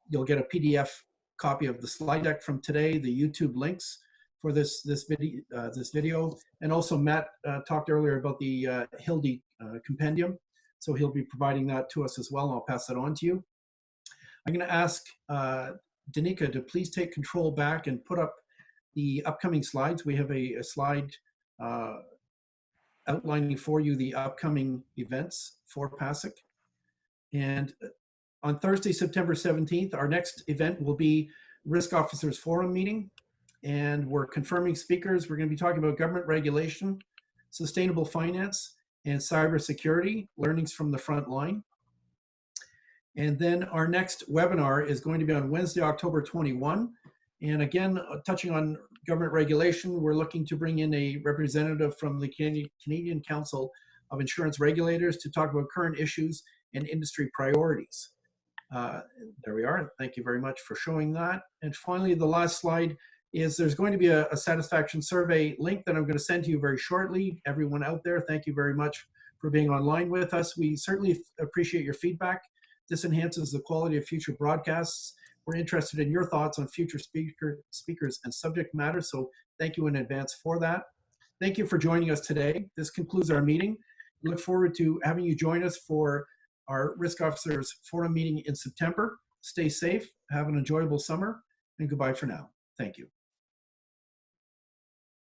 You'll get a PDF copy of the slide deck from today, the YouTube links for this video, and also Matt talked earlier about the Hildy compendium, so he'll be providing that to us as well. And I'll pass that on to you. I'm going to ask Danica to please take control back and put up the upcoming slides. We have a slide outlining for you the upcoming events for PASIC. And on Thursday, September 17th, our next event will be Risk Officers Forum meeting. And we're confirming speakers. We're going to be talking about government regulation, sustainable finance, and cybersecurity, learnings from the front line. And then our next webinar is going to be on Wednesday, October 21. And again, touching on government regulation, we're looking to bring in a representative from the Canadian Council of Insurance Regulators to talk about current issues and industry priorities. There we are. Thank you very much for showing that. And finally, the last slide is there's going to be a satisfaction survey link that I'm going to send to you very shortly. Everyone out there, thank you very much for being online with us. We certainly appreciate your feedback. This enhances the quality of future broadcasts. We're interested in your thoughts on future speakers and subject matter, so thank you in advance for that. Thank you for joining us today. This concludes our meeting. We look forward to having you join us for our Risk Officers Forum meeting in September. Stay safe, have an enjoyable summer, and goodbye for now. Thank you.